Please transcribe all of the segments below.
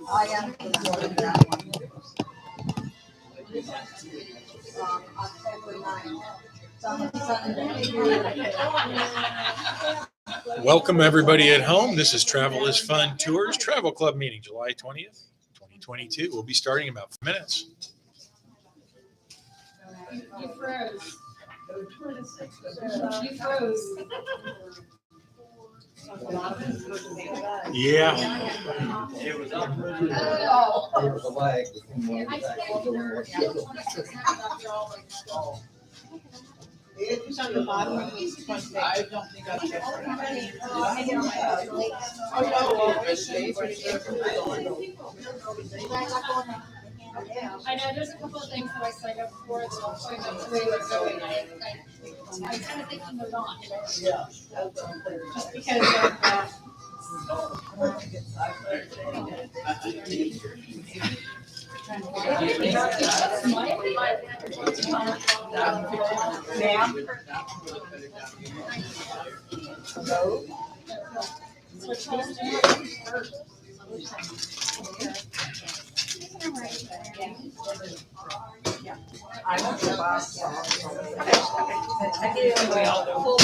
I am for that one. October 9th. Welcome everybody at home. This is Travel is Fun Tours Travel Club meeting, July 20th, 2022. We'll be starting in about 5 minutes. You froze. You froze. Yeah. It was up. Oh. There was a lag. It's on the bottom of the front page. I don't think I've checked. I know there's a couple of things that I signed up for that I'll show you today, so I kind of think I'm moved on. Just because of Ma'am? Hello? I want the box. I give you a full.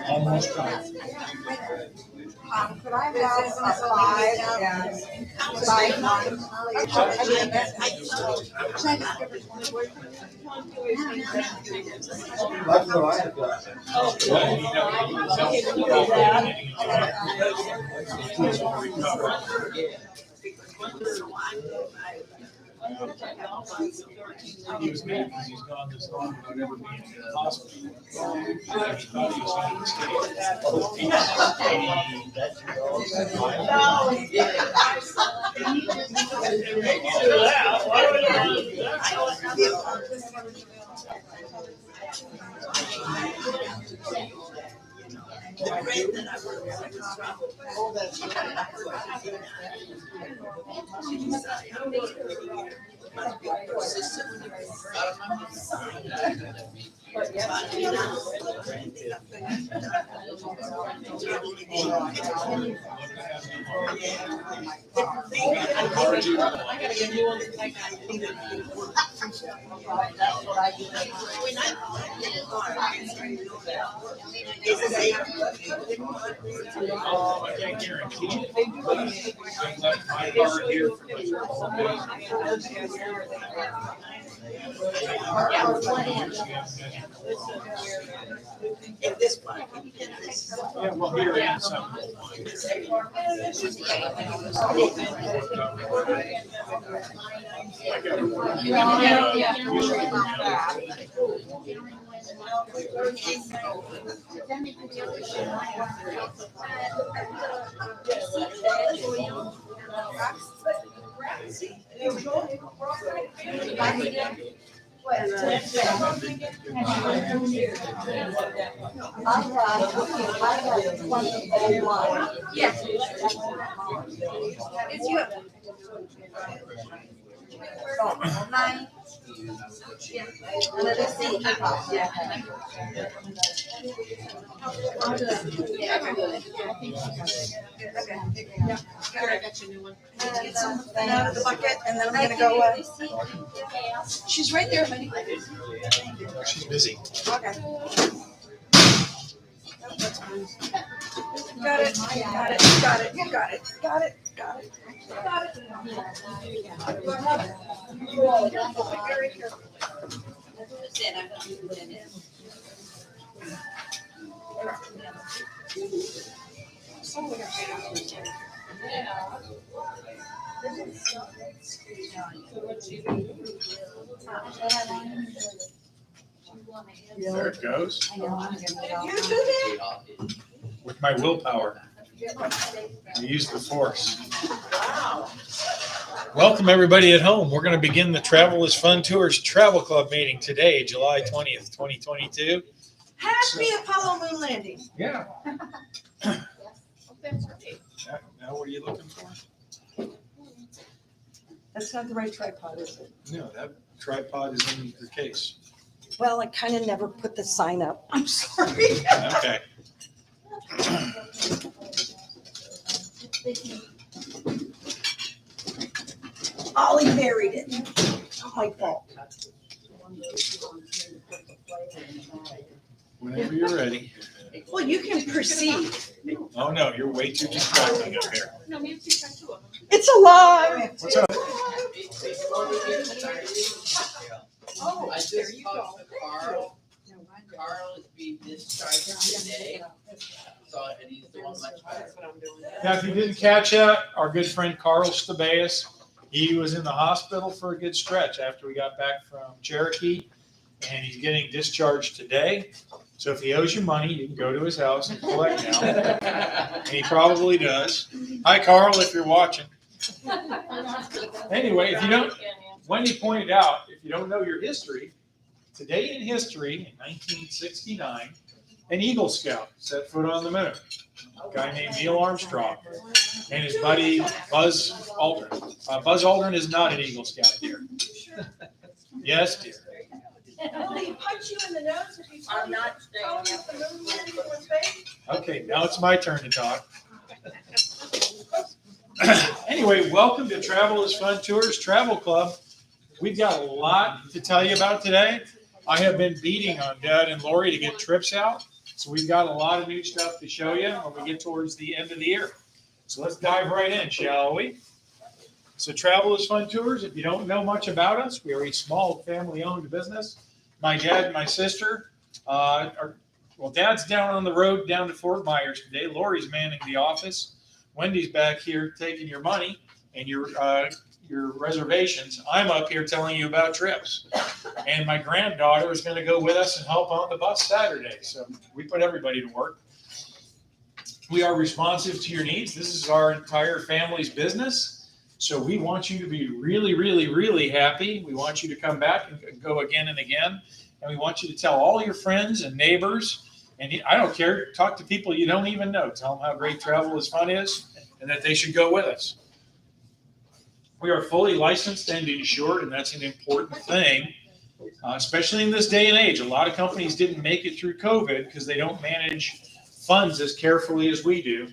Almost done. Could I have a 5 and 5 lines? That's what I have got. He was mad because he's gone this long without ever being in the hospital. He thought he was going to I can't guarantee it. I left my car here for like 4 days. In this one. Yeah, well, here and some. Yes. It's you. Oh, 9. Yeah. Another C. Yeah. I'll do that. Yeah, okay. Yeah. I got your new one. Get something out of the bucket, and then I'm gonna go. She's right there, honey. She's busy. Okay. Got it. Got it. Got it. You got it. Got it. Got it. Got it. Very careful. There it goes. You do that? With my willpower. I use the force. Welcome everybody at home. We're going to begin the Travel is Fun Tours Travel Club meeting today, July 20th, 2022. Happy Apollo moon landing. Yeah. not the right tripod, is it? No, that tripod is in your case. Well, I kind of never put the sign up. I'm sorry. Okay. Ollie buried it. It's my fault. Whenever you're ready. Well, you can proceed. Oh, no, you're way too distracting up here. No, we have to try two of them. It's alive. What's up? Oh, I there just you go. talked to Carl. Carl is being discharged today. So, and he's doing much better. Now, if you didn't catch that, our good friend Carl Stabeus, he was in the hospital for a good stretch after we got back from Cherokee, and he's getting discharged today. So if he owes you money, you can go to his house and collect now. And he probably does. Hi, Carl, if you're watching. Anyway, if you don't, Wendy pointed out, if you don't know your history, today in history, in 1969, an Eagle Scout set foot on the moon. A guy named Neil Armstrong and his buddy Buzz Aldrin. Buzz Aldrin is not an Eagle Scout, dear. Yes, dear. Will he punch you in the nose if you tell him the moon landed on his face? Okay, now it's my turn to talk. Anyway, welcome to Travel is Fun Tours Travel Club. We've got a lot to tell you about today. I have been beating on Dad and Lori to get trips out. So we've got a lot of new stuff to show you when we get towards the end of the year. So let's dive right in, shall we? So Travel is Fun Tours, if you don't know much about us, we are a small family-owned business. My dad and my sister Dad's down on the road down to Fort Myers today. Lori's manning the office. Wendy's back here taking your money and your reservations. I'm up here telling you about trips. And my granddaughter is going to go with us and help on the bus Saturday. So we put everybody to work. We are responsive to your needs. This is our entire family's business. So we want you to be really, really, really happy. We want you to come back and go again and again. And we want you to tell all your friends and neighbors. And I don't care, talk to people you don't even know. Tell them how great Travel is Fun is and that they should go with us. We are fully licensed and insured, and that's an important thing, especially in this day and age. A lot of companies didn't make it through COVID because they don't manage funds as carefully as we do.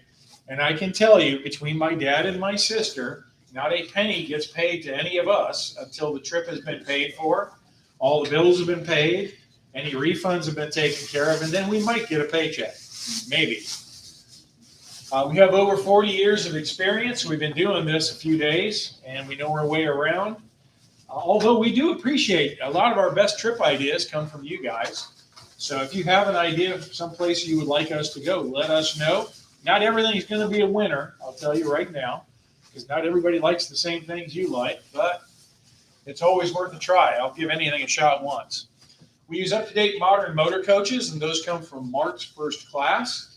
And I can tell you, between my dad and my sister, not a penny gets paid to any of us until the trip has been paid for, all the bills have been paid, any refunds have been taken care of, and then we might get a paycheck, maybe. We have over 40 years of experience. We've been doing this a few days, and we know our way around. Although we do appreciate a lot of our best trip ideas come from you guys. So if you have an idea of someplace you would like us to go, let us know. Not everything is going to be a winner, I'll tell you right now, because not everybody likes the same things you like, but it's always worth a try. I'll give anything a shot once. We use up-to-date modern motor coaches, and those come from Mark's First Class.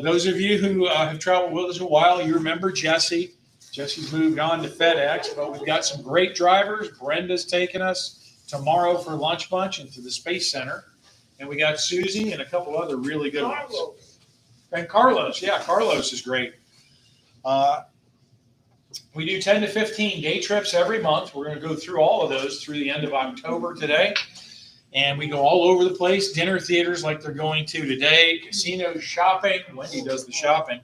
Those of you who have traveled with us a while, you remember Jesse. Jesse's moved on to FedEx, but we've got some great drivers. Brenda's taking us tomorrow for Lunch Bunch into the Space Center. And we got Susie and a couple other really good ones. And Carlos. Yeah, Carlos is great. We do 10 to 15 day trips every month. We're going to go through all of those through the end of October today. And we go all over the place, dinner theaters like they're going to today, casinos, shopping. Wendy does the shopping.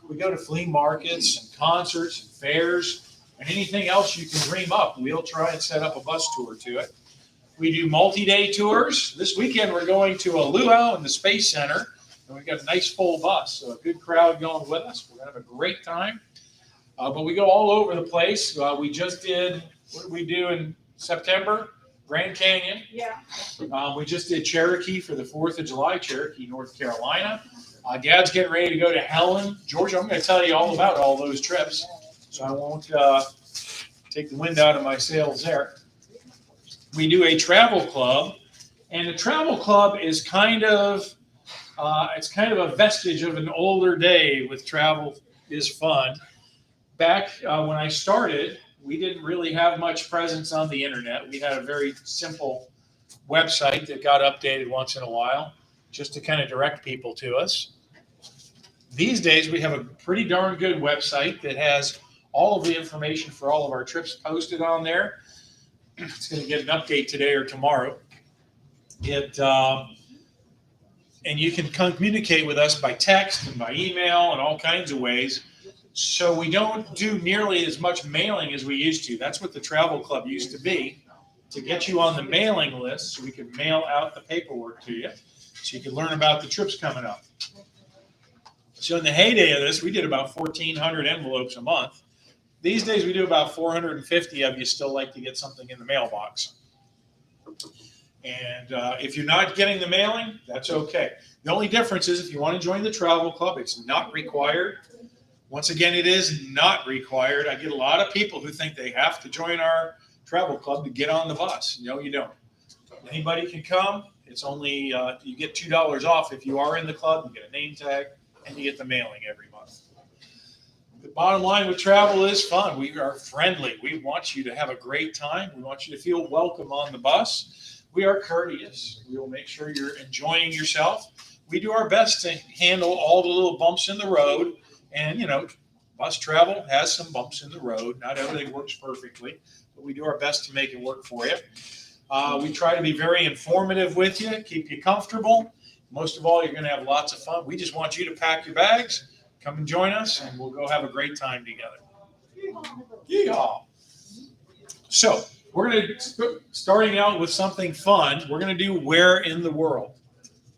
We go to flea markets and concerts and fairs and anything else you can dream up. We'll try and set up a bus tour to it. We do multi-day tours. This weekend we're going to a luau in the Space Center, and we've got a nice full bus, so a good crowd going with us. We're going to have a great time. But we go all over the place. We just did, what did we do in September? Grand Canyon. Yeah. We just did Cherokee for the 4th of July, Cherokee, North Carolina. Dad's getting ready to go to Helen, Georgia. I'm going to tell you all about all those trips, so I won't take the wind out of my sails there. We do a travel club, and the travel club is kind of a vestige of an older day with Travel is Fun. Back when I started, we didn't really have much presence on the internet. We had a very simple website that got updated once in a while just to kind of direct people to us. These days, we have a pretty darn good website that has all of the information for all of our trips posted on there. It's going to get an update today or tomorrow. And you can communicate with us by text and by email and all kinds of ways. So we don't do nearly as much mailing as we used to. That's what the travel club used to be, to get you on the mailing list so we could mail out the paperwork to you so you could learn about the trips coming up. So in the heyday of this, we did about 1,400 envelopes a month. These days we do about 450 of you still like to get something in the mailbox. And if you're not getting the mailing, that's okay. The only difference is if you want to join the travel club, it's not required. Once again, it is not required. I get a lot of people who think they have to join our travel club to get on the bus. No, you don't. Anybody can come. It's only, you get $2 off if you are in the club. You get a name tag and you get the mailing every month. The bottom line with travel is fun. We are friendly. We want you to have a great time. We want you to feel welcome on the bus. We are courteous. We will make sure you're enjoying yourself. We do our best to handle all the little bumps in the road. And, you know, bus travel has some bumps in the road. Not everything works perfectly, but we do our best to make it work for you. We try to be very informative with you, keep you comfortable. Most of all, you're going to have lots of fun. We just want you to pack your bags, come and join us, and we'll go have a great time together. Yeehaw. So, we're going to, starting out with something fun, we're going to do Where in the World.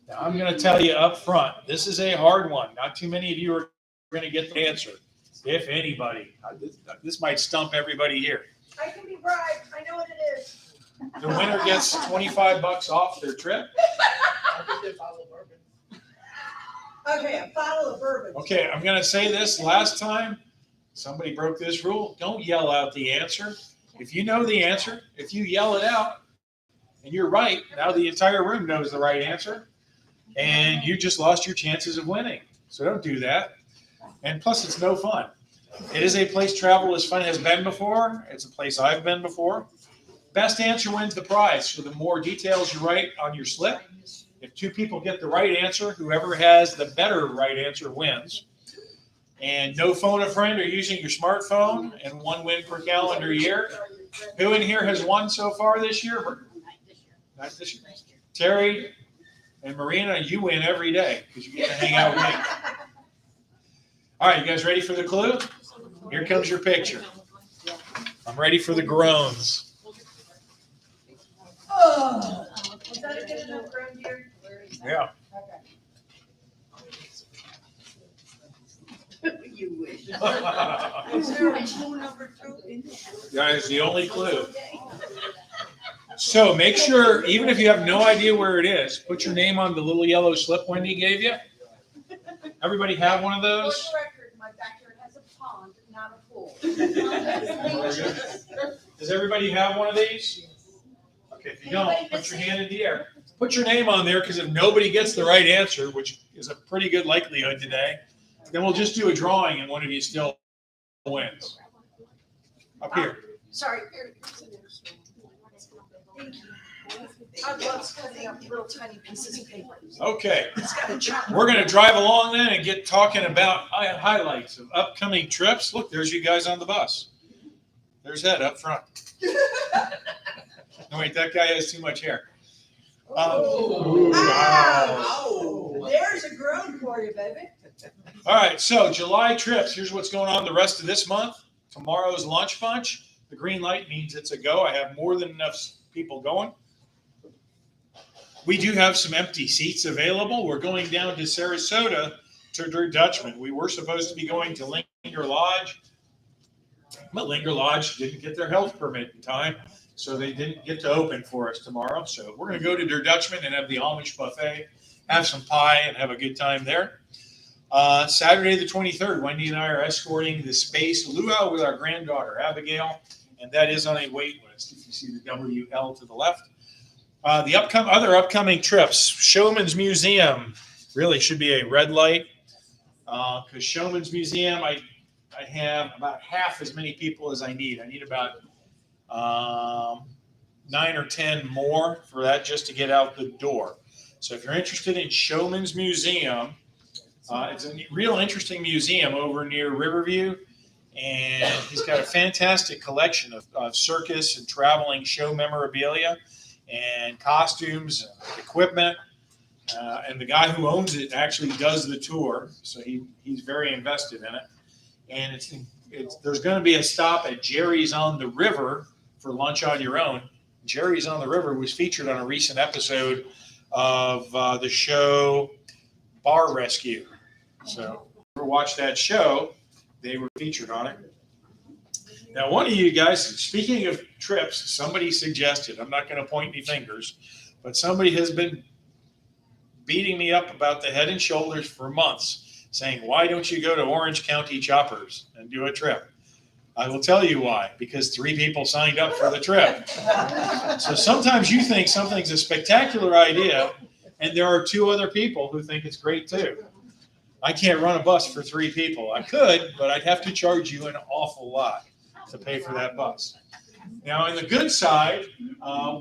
Now, I'm going to tell you up front, this is a hard one. Not too many of you are going to get the answer, if anybody. This might stump everybody here. I can be bribed. I know what it is. The winner gets $25 off their trip. Okay, a bottle of bourbon. Okay, I'm going to say this last time. Somebody broke this rule. Don't yell out the answer. If you know the answer, if you yell it out and you're right, now the entire room knows the right answer and you just lost your chances of winning. So don't do that. And plus, it's no fun. It is a place Travel is Fun has been before. It's a place I've been before. Best answer wins the prize. So the more details you write on your slip, if two people get the right answer, whoever has the better right answer wins. And no phone a friend or using your smartphone, and 1 win per calendar year. Who in here has won so far this year? Not this year. Terry and Marina, you win every day because you get to hang out with me. All right, you guys ready for the clue? Here comes your picture. I'm ready for the groans. Oh, was that a good enough ground here? Yeah. You wish. Is there a clue number 2 in there? That is the only clue. So make sure, even if you have no idea where it is, put your name on the little yellow slip Wendy gave you. Everybody have one of For those? the record, my backyard has a pond, not a pool. Does everybody have one of these? Okay, if you don't, put your hand in the air. Put your name on there, because if nobody gets the right answer, which is a pretty good likelihood today, then we'll just do a drawing and one of you still wins. Up here. Sorry. Thank you. I love cutting up little tiny pieces of paper. Okay, It's got a chunk. we're going to drive along then and get talking about highlights of upcoming trips. Look, there's you guys on the bus. There's Ed up front. No, wait, that guy has too much hair. Ow. Wow. There's a groan for you, baby. All right, so July trips. Here's what's going on the rest of this month. Tomorrow's Lunch Bunch. The green light means it's a go. I have more than enough people going. We do have some empty seats available. We're going down to Sarasota to Der Dutchman. We were supposed to be going to Linger Lodge, but Linger Lodge didn't get their health permit in time, so they didn't get to open for us tomorrow. So we're going to go to Der Dutchman and have the Amish buffet, have some pie, and have a good time there. Saturday the 23rd, Wendy and I are escorting the Space Luau with our granddaughter, Abigail, and that is on a wait list. If you see the WL to the left. The other upcoming trips, Showman's Museum really should be a red light, because Showman's Museum, I have about half as many people as I need. I need about 9 or 10 more for that just to get out the door. So if you're interested in Showman's Museum, it's a real interesting museum over near Riverview. and he's got a fantastic collection of circus and traveling show memorabilia and costumes and equipment. And the guy who owns it actually does the tour, so he's very invested in it. And there's going to be a stop at Jerry's on the River for lunch on your own. Jerry's on the River was featured on a recent episode of the show Bar Rescue. So if you ever watched that show, they were featured on it. Now, one of you guys, speaking of trips, somebody suggested, I'm not going to point any fingers, but somebody has been beating me up about the Head and Shoulders for months, saying, why don't you go to Orange County Choppers and do a trip? I will tell you why, because 3 people signed up for the trip. So sometimes you think something's a spectacular idea, and there are 2 other people who think it's great too. I can't run a bus for 3 people. I could, but I'd have to charge you an awful lot to pay for that bus. Now, on the good side,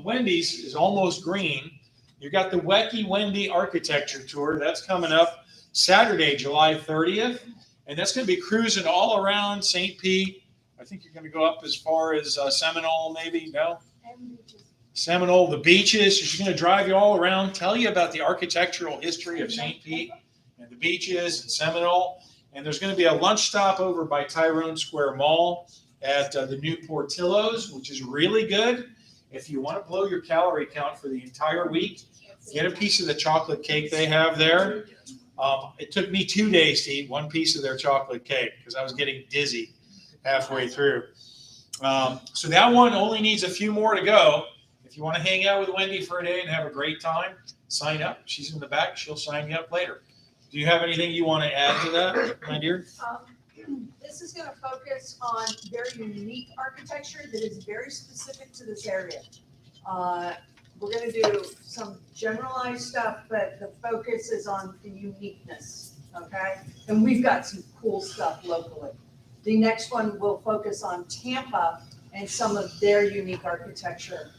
Wendy's is almost green. You've got the Wecky Wendy Architecture Tour. That's coming up Saturday, July 30th. And that's going to be cruising all around St. Pete. I think you're going to go up as far as Seminole, maybe? No? Seminole, the beaches. She's going to drive you all around, tell you about the architectural history of St. Pete and the beaches and Seminole. And there's going to be a lunch stop over by Tyrone Square Mall at the new Portillo's, which is really good. If you want to blow your calorie count for the entire week, get a piece of the chocolate cake they have there. It took me 2 days to eat 1 piece of their chocolate cake because I was getting dizzy halfway through. So that one only needs a few more to go. If you want to hang out with Wendy for a day and have a great time, sign up. She's in the back. She'll sign you up later. Do you have anything you want to add to that, my dear? This is going to focus on very unique architecture that is very specific to this area. We're going to do some generalized stuff, but the focus is on the uniqueness, okay? And we've got some cool stuff locally. The next one will focus on Tampa and some of their unique architecture.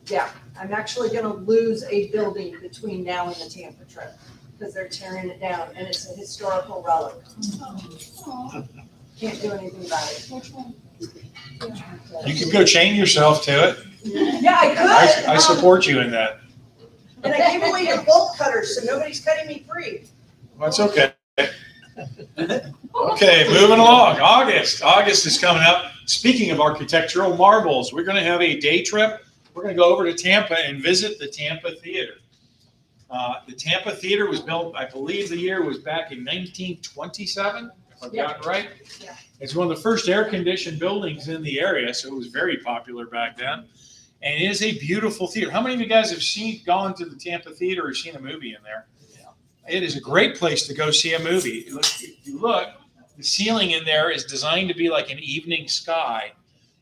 Yeah, I'm actually going to lose a building between now and the Tampa trip because they're tearing it down, and it's a historical relic. Can't do anything about it. You could go chain yourself to it. Yeah, I could. I support you in that. And I gave away your bolt cutters, so nobody's cutting me free. That's okay. Okay, moving along. August is coming up. Speaking of architectural marvels, we're going to have a day trip. We're going to go over to Tampa and visit the Tampa Theater. The Tampa Theater was built, I believe the year was back in 1927, if I've got it right. Yeah. It's one of the first air-conditioned buildings in the area, so it was very popular back then. And it is a beautiful theater. How many of you guys have gone to the Tampa Theater or seen a movie in there? Yeah. It is a great place to go see a movie. If you look, the ceiling in there is designed to be like an evening sky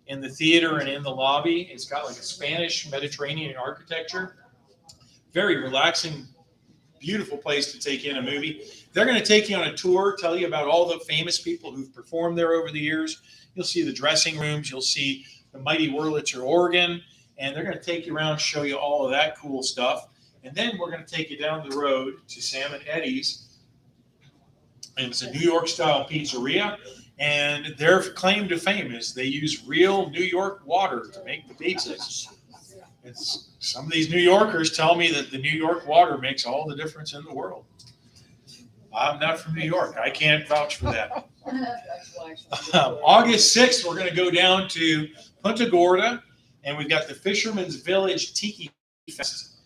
in the theater and in the lobby. It's got like a Spanish Mediterranean architecture. Very relaxing, beautiful place to take in a movie. They're going to take you on a tour, tell you about all the famous people who've performed there over the years. You'll see the dressing rooms. You'll see the mighty Wurlitzer organ. And they're going to take you around, show you all of that cool stuff. And then we're going to take you down the road to Sam and Eddie's. And it's a New York-style pizzeria. And their claim to fame is they use real New York water to make the pizzas. Some of these New Yorkers tell me that the New York water makes all the difference in the world. I'm not from New York. I can't vouch for that. August 6th, we're going to go down to Punta Gorda, and we've got the Fisherman's Village Tiki Fest.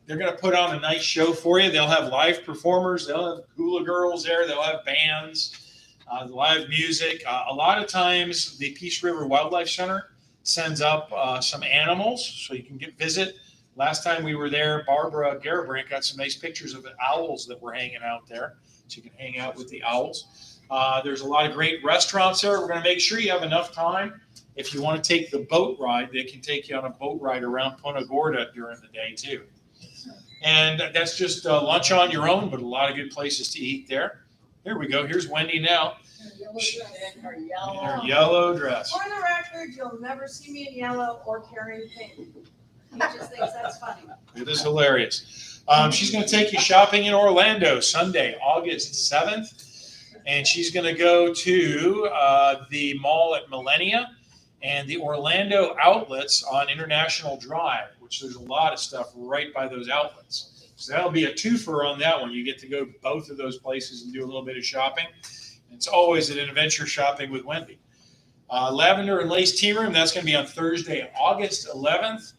They're going to put on a nice show for you. They'll have live performers. They'll have hula girls there. They'll have bands, live music. A lot of times, the Peace River Wildlife Center sends up some animals so you can visit. Last time we were there, Barbara Garabrandt got some nice pictures of the owls that were hanging out there, so you can hang out with the owls. There's a lot of great restaurants there. We're going to make sure you have enough time. If you want to take the boat ride, they can take you on a boat ride around Punta Gorda during the day too. And that's just lunch on your own, but a lot of good places to eat there. Here we go. Here's Wendy now. In her yellow dress. For the record, you'll never see me in yellow or carrying pink. He just thinks that's funny. It is hilarious. She's going to take you shopping in Orlando Sunday, August 7th. And she's going to go to the mall at Millennia and the Orlando outlets on International Drive, which there's a lot of stuff right by those outlets. So that'll be a twofer on that one. You get to go to both of those places and do a little bit of shopping. It's always an adventure shopping with Wendy. Lavender and Lace Tea Room, that's going to be on Thursday, August 11th.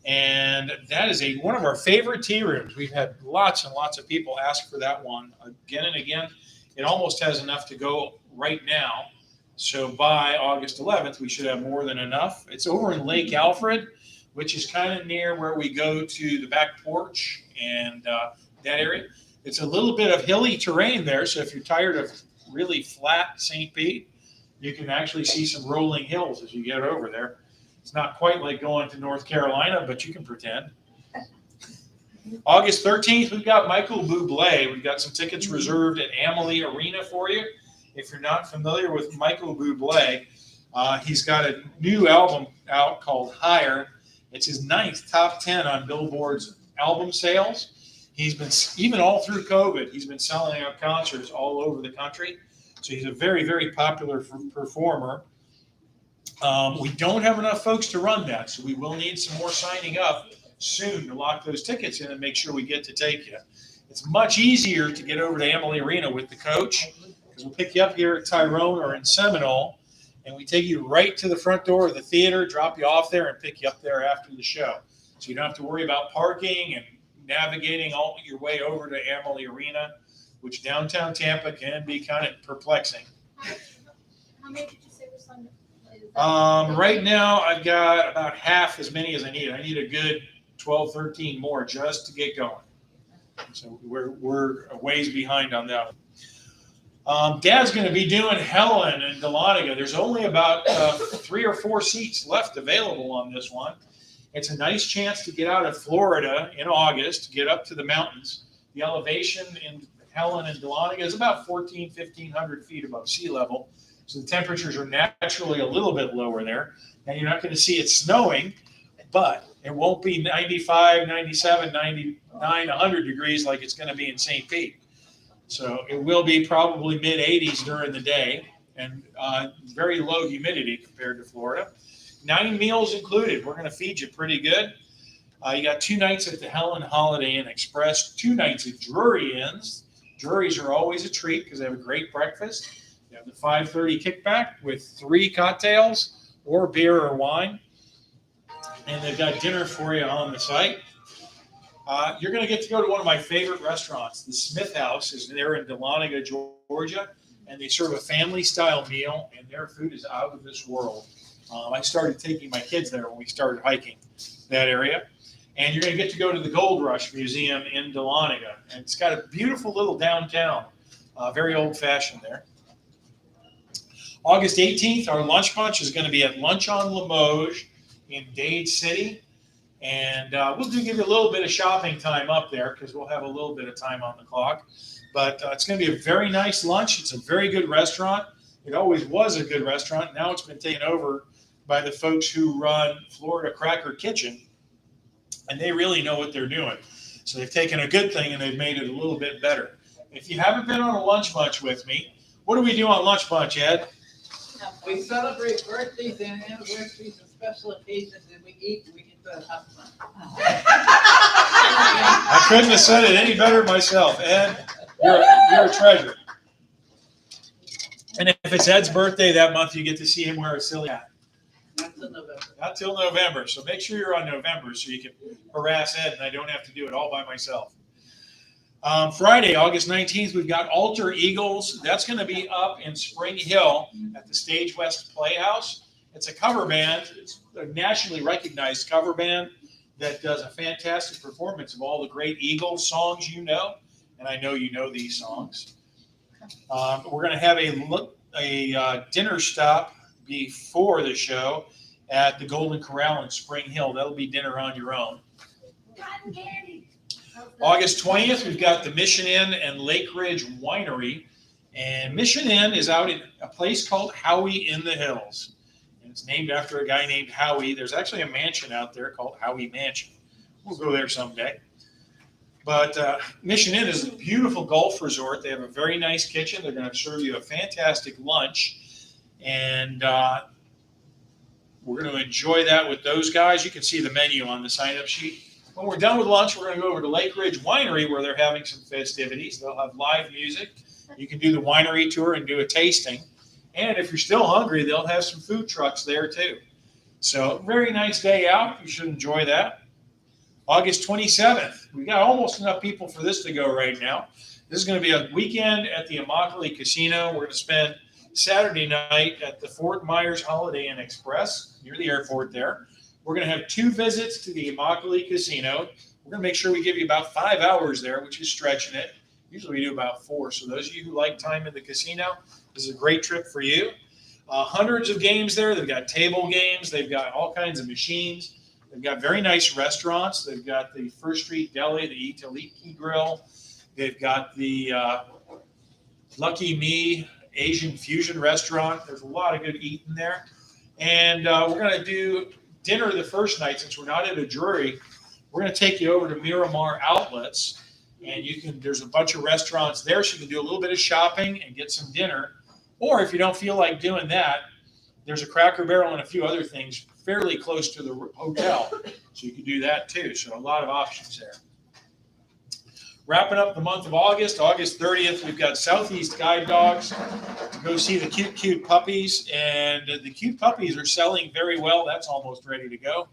And that is one of our favorite tea rooms. We've had lots and lots of people ask for that one again and again. It almost has enough to go right now. So by August 11th, we should have more than enough. It's over in Lake Alfred, which is kind of near where we go to the back porch and that area. It's a little bit of hilly terrain there. So if you're tired of really flat St. Pete, you can actually see some rolling hills as you get over there. It's not quite like going to North Carolina, but you can pretend. August 13th, we've got Michael Bublé. We've got some tickets reserved at Amalie Arena for you. If you're not familiar with Michael Bublé, he's got a new album out called Higher. It's his 9th top 10 on Billboard's album sales. He's been, even all through COVID, he's been selling out concerts all over the country. So he's a very, very popular performer. We don't have enough folks to run that, so we will need some more signing up soon to lock those tickets in and make sure we get to take you. It's much easier to get over to Amalie Arena with the coach because we'll pick you up here at Tyrone or in Seminole, and we take you right to the front door of the theater, drop you off there, and pick you up there after the show. So you don't have to worry about parking and navigating all your way over to Amalie Arena, which downtown Tampa can be kind of perplexing. How many did you say were Sunday? Right now, I've got about half as many as I need. I need a good 12, 13 more just to get going. So we're a ways behind on that one. Dad's going to be doing Helen and Dahlonega. There's only about 3 or 4 seats left available on this one. It's a nice chance to get out of Florida in August, to get up to the mountains. The elevation in Helen and Dahlonega is about 1,500 feet above sea level. So the temperatures are naturally a little bit lower there. And you're not going to see it snowing, but it won't be 95, 97, 99, 100 degrees like it's going to be in St. Pete. So it will be probably mid-80s during the day and very low humidity compared to Florida. 9 meals included. We're going to feed you pretty good. You got 2 nights at the Helen Holiday Inn Express, 2 nights at Drury Inns. Drury's are always a treat because they have a great breakfast. You have the 5:30 kickback with 3 cocktails or beer or wine. And they've got dinner for you on the site. You're going to get to go to one of my favorite restaurants. The Smith House is there in Dahlonega, Georgia, and they serve a family-style meal, and their food is out of this world. I started taking my kids there when we started hiking that area. And you're going to get to go to the Gold Rush Museum in Dahlonega. And it's got a beautiful little downtown, very old-fashioned there. August 18th, our lunch bunch is going to be at Lunch on Limoges in Dade City. And we'll give you a little bit of shopping time up there because we'll have a little bit of time on the clock. But it's going to be a very nice lunch. It's a very good restaurant. It always was a good restaurant. Now it's been taken over by the folks who run Florida Cracker Kitchen. And they really know what they're doing. So they've taken a good thing and they've made it a little bit better. If you haven't been on a lunch bunch with me, what do we do on lunch bunch, Ed? We celebrate birthdays and anniversaries and special occasions, and we eat and we get to have fun. I couldn't have said it any better myself. Ed, you're a treasure. And if it's Ed's birthday that month, you get to see him wear a silly hat. Not till November. Not till November. So make sure you're on November so you can harass Ed and I don't have to do it all by myself. Friday, August 19th, we've got Alter Eagles. That's going to be up in Spring Hill at the Stage West Playhouse. It's a cover band. It's a nationally recognized cover band that does a fantastic performance of all the great Eagles songs you know. And I know you know these songs. We're going to have a dinner stop before the show at the Golden Corral in Spring Hill. That'll be dinner on your own. Cotton candy. August 20th, we've got the Mission Inn and Lake Ridge Winery. And Mission Inn is out in a place called Howie in the Hills. And it's named after a guy named Howie. There's actually a mansion out there called Howie Mansion. We'll go there someday. But Mission Inn is a beautiful golf resort. They have a very nice kitchen. They're going to serve you a fantastic lunch. And we're going to enjoy that with those guys. You can see the menu on the sign-up sheet. When we're done with lunch, we're going to go over to Lake Ridge Winery where they're having some festivities. They'll have live music. You can do the winery tour and do a tasting. And if you're still hungry, they'll have some food trucks there too. So very nice day out. You should enjoy that. August 27th. We got almost enough people for this to go right now. This is going to be a weekend at the Immokalee Casino. We're going to spend Saturday night at the Fort Myers Holiday Inn Express near the airport there. We're going to have 2 visits to the Immokalee Casino. We're going to make sure we give you about 5 hours there, which is stretching it. Usually we do about 4. So those of you who like time in the casino, this is a great trip for you. Hundreds of games there. They've got table games. They've got all kinds of machines. They've got very nice restaurants. They've got the First Street Deli, the Italiki Grill. They've got the Lucky Me Asian Fusion Restaurant. There's a lot of good eating there. And we're going to do dinner the first night. Since we're not at a Drury, we're going to take you over to Miramar Outlets. And there's a bunch of restaurants there, so you can do a little bit of shopping and get some dinner. Or if you don't feel like doing that, there's a Cracker Barrel and a few other things fairly close to the hotel. So you can do that too. So a lot of options there. Wrapping up the month of August, August 30th, we've got Southeast Guide Dogs to go see the cute puppies. And the cute puppies are selling very well. That's almost ready to go.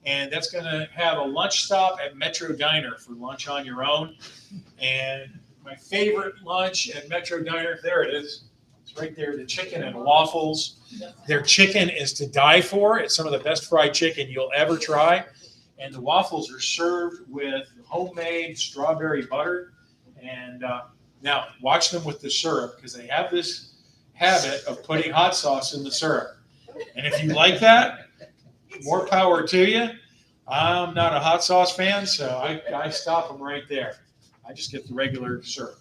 And that's going to have a lunch stop at Metro Diner for lunch on your own. And my favorite lunch at Metro Diner, there it is. It's right there, the chicken and waffles. Their chicken is to die for. It's some of the best fried chicken you'll ever try. And the waffles are served with homemade strawberry butter. And now watch them with the syrup, because they have this habit of putting hot sauce in the syrup. And if you like that, more power to you. I'm not a hot sauce fan, so I stop them right there. I just get the regular syrup.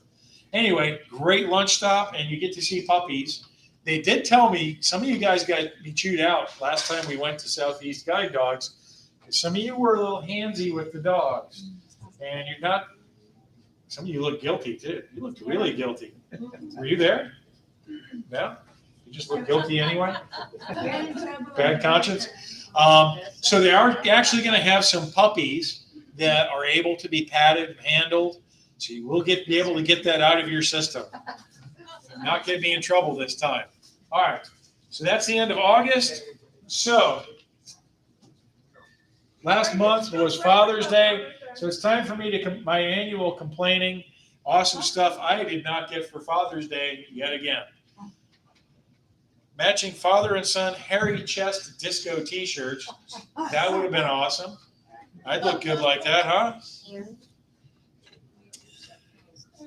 Anyway, great lunch stop, and you get to see puppies. They did tell me, some of you guys got me chewed out last time we went to Southeast Guide Dogs, because some of you were a little handsy with the dogs. And you're not, some of you look guilty too. You look really guilty. Were you there? No? You just look guilty anyway? Bad conscience? So they are actually going to have some puppies that are able to be patted and handled. So you will be able to get that out of your system. Not get me in trouble this time. All right. So that's the end of August. So last month was Father's Day. So it's time for me to my annual complaining. Awesome stuff I did not get for Father's Day yet again. Matching father and son hairy chest disco t-shirts. That would have been awesome. I'd look good like that, huh?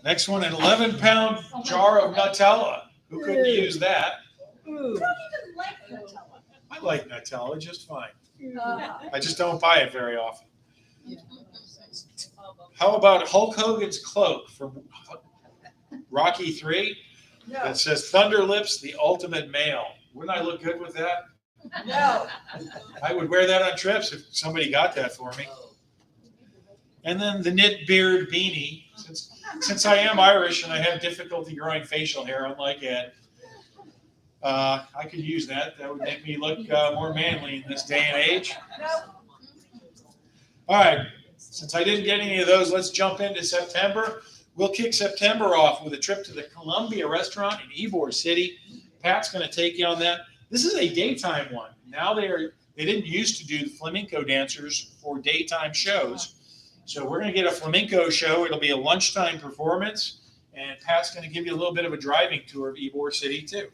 Next one, an 11-pound jar of Nutella. Who couldn't use that? You don't even like Nutella. I like Nutella just fine. I just don't buy it very often. How about Hulk Hogan's cloak from Rocky 3 that says Thunder Lips, the ultimate male? Wouldn't I look good with that? No. I would wear that on trips if somebody got that for me. And then the knit beard beanie. Since I am Irish and I have difficulty growing facial hair, unlike Ed, I could use that. That would make me look more manly in this day and age. All right. Since I didn't get any of those, let's jump into September. We'll kick September off with a trip to the Columbia restaurant in Ybor City. Pat's going to take you on that. This is a daytime one. Now they didn't used to do the flamenco dancers for daytime shows. So we're going to get a flamenco show. It'll be a lunchtime performance. And Pat's going to give you a little bit of a driving tour of Ybor City too.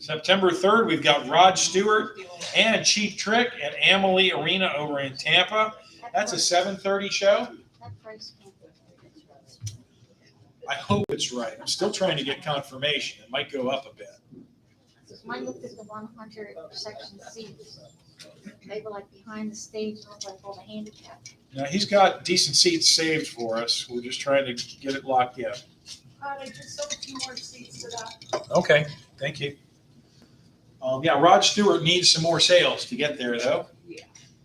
September 3rd, we've got Rod Stewart and Cheap Trick at Amalie Arena over in Tampa. That's a 7:30 show. I hope it's right. I'm still trying to get confirmation. It might go up a bit. Mine looked at the 100 section seats. They were like behind the stage, looked like all the handicapped. Now, he's got decent seats saved for us. We're just trying to get it locked in. I just sold 2 more seats to that. Okay, thank you. Yeah, Rod Stewart needs some more sales to get there, though.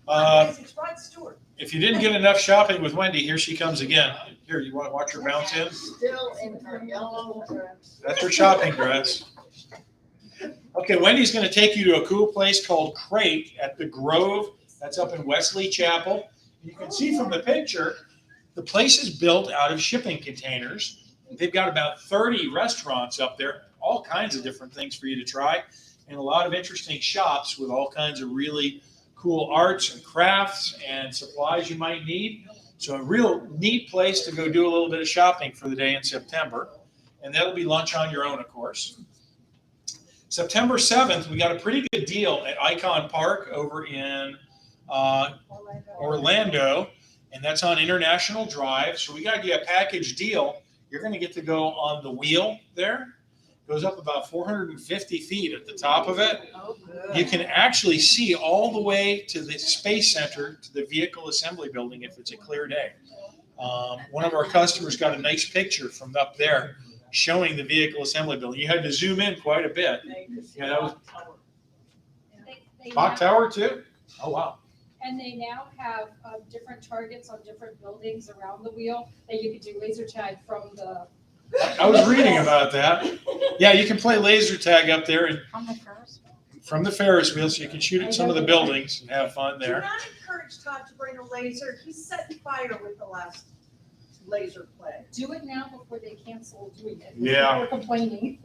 Guys, it's Rod Stewart. if you didn't get enough shopping with Wendy, here she comes again. Here, you want to watch her bounce in? Still in her yellow dress. That's her shopping dress. Okay, Wendy's going to take you to a cool place called Crate at the Grove. That's up in Wesley Chapel. You can see from the picture, the place is built out of shipping containers. They've got about 30 restaurants up there, all kinds of different things for you to try, and a lot of interesting shops with all kinds of really cool arts and crafts and supplies you might need. So a real neat place to go do a little bit of shopping for the day in September. And that'll be lunch on your own, of course. September 7th, we got a pretty good deal at Icon Park over in Orlando, and that's on International Drive. So we got you a package deal. You're going to get to go on the wheel there. Goes up about 450 feet at the top of it. Oh, good. You can actually see all the way to the Space Center, to the Vehicle Assembly Building if it's a clear day. One of our customers got a nice picture from up there showing the Vehicle Assembly Building. You had to zoom in quite a bit. Yeah, that was They Clock now- Tower too? Oh, wow. And they now have different targets on different buildings around the wheel that you could do laser tag from the. I was reading about that. Yeah, you can play laser tag up there and On the first. from the Ferris wheel, so you can shoot at some of the buildings and have fun Do there. not encourage Todd to bring a laser. He set fire with the last laser play. Do it now before they cancel doing it. Yeah. We're complaining.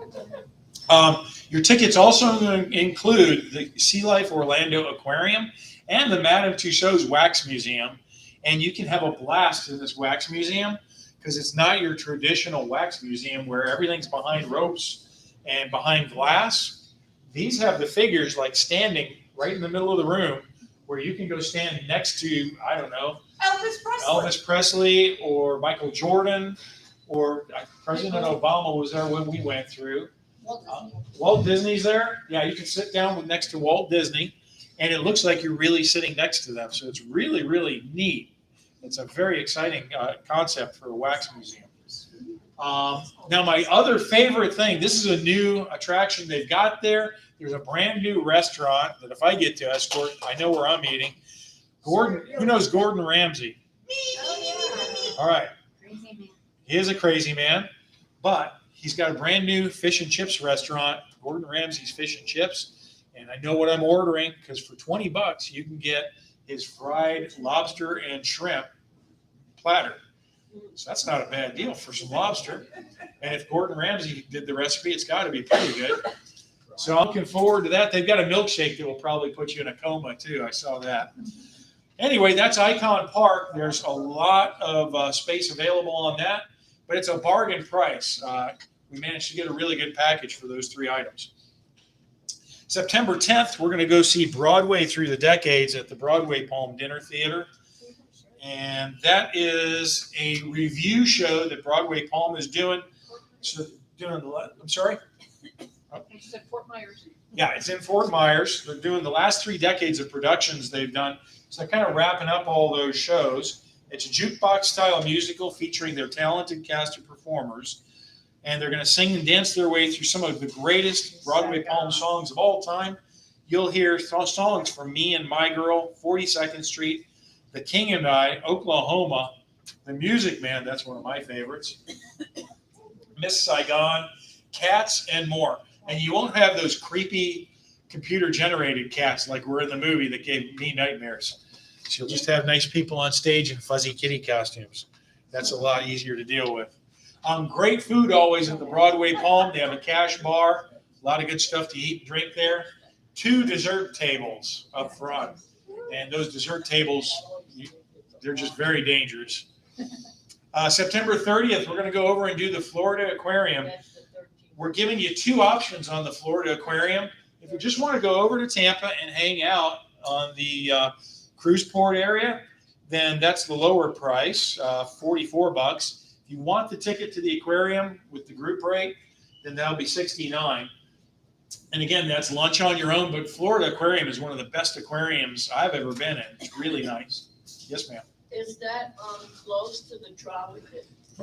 Your tickets also include the Sea Life Orlando Aquarium and the Madame Tussauds Wax Museum. And you can have a blast in this wax museum because it's not your traditional wax museum where everything's behind ropes and behind glass. These have the figures like standing right in the middle of the room where you can go stand next to, I don't know, Elvis Presley. Elvis Presley or Michael Jordan or President Obama was there when we went through. Walt Disney's there. Yeah, you can sit down next to Walt Disney, and it looks like you're really sitting next to them. So it's really, really neat. It's a very exciting concept for a wax museum. Now, my other favorite thing, this is a new attraction they've got there. There's a brand new restaurant that if I get to escort, I know where I'm eating. Gordon, who knows Gordon Ramsay? All right. Crazy man. He is a crazy man, but he's got a brand new fish and chips restaurant, Gordon Ramsay's Fish and Chips. And I know what I'm ordering because for $20, you can get his fried lobster and shrimp platter. So that's not a bad deal for some lobster. And if Gordon Ramsay did the recipe, it's got to be pretty good. So I'm looking forward to that. They've got a milkshake that will probably put you in a coma too. I saw that. Anyway, that's Icon Park. There's a lot of space available on that, but it's a bargain price. We managed to get a really good package for those three items. September 10th, we're going to go see Broadway Through the Decades at the Broadway Palm Dinner Theater. And that is a review show that Broadway Palm is doing. So I'm sorry? It's at Fort Myers. Yeah, it's in Fort Myers. They're doing the last 3 decades of productions they've done. So they're kind of wrapping up all those shows. It's a jukebox-style musical featuring their talented cast of performers. And they're going to sing and dance their way through some of the greatest Broadway Palm songs of all time. You'll hear songs from Me and My Girl, 42nd Street, The King and I, Oklahoma, The Music Man, that's one of my favorites, Miss Saigon, Cats, and more. And you won't have those creepy computer-generated cats like were in the movie that gave me nightmares. So you'll just have nice people on stage in fuzzy kitty costumes. That's a lot easier to deal with. Great food always at the Broadway Palm. They have a cash bar, a lot of good stuff to eat and drink there. 2 dessert tables up front. And those dessert tables, they're just very dangerous. September 30th, we're going to go over and do the Florida Aquarium. We're giving you 2 options on the Florida Aquarium. If you just want to go over to Tampa and hang out on the cruise port area, then that's the lower price, $44. If you want the ticket to the aquarium with the group rate, then that'll be $69. And again, that's lunch on your own, but Florida Aquarium is one of the best aquariums I've ever been in. It's really nice. Yes, ma'am. Is that close to the trolley?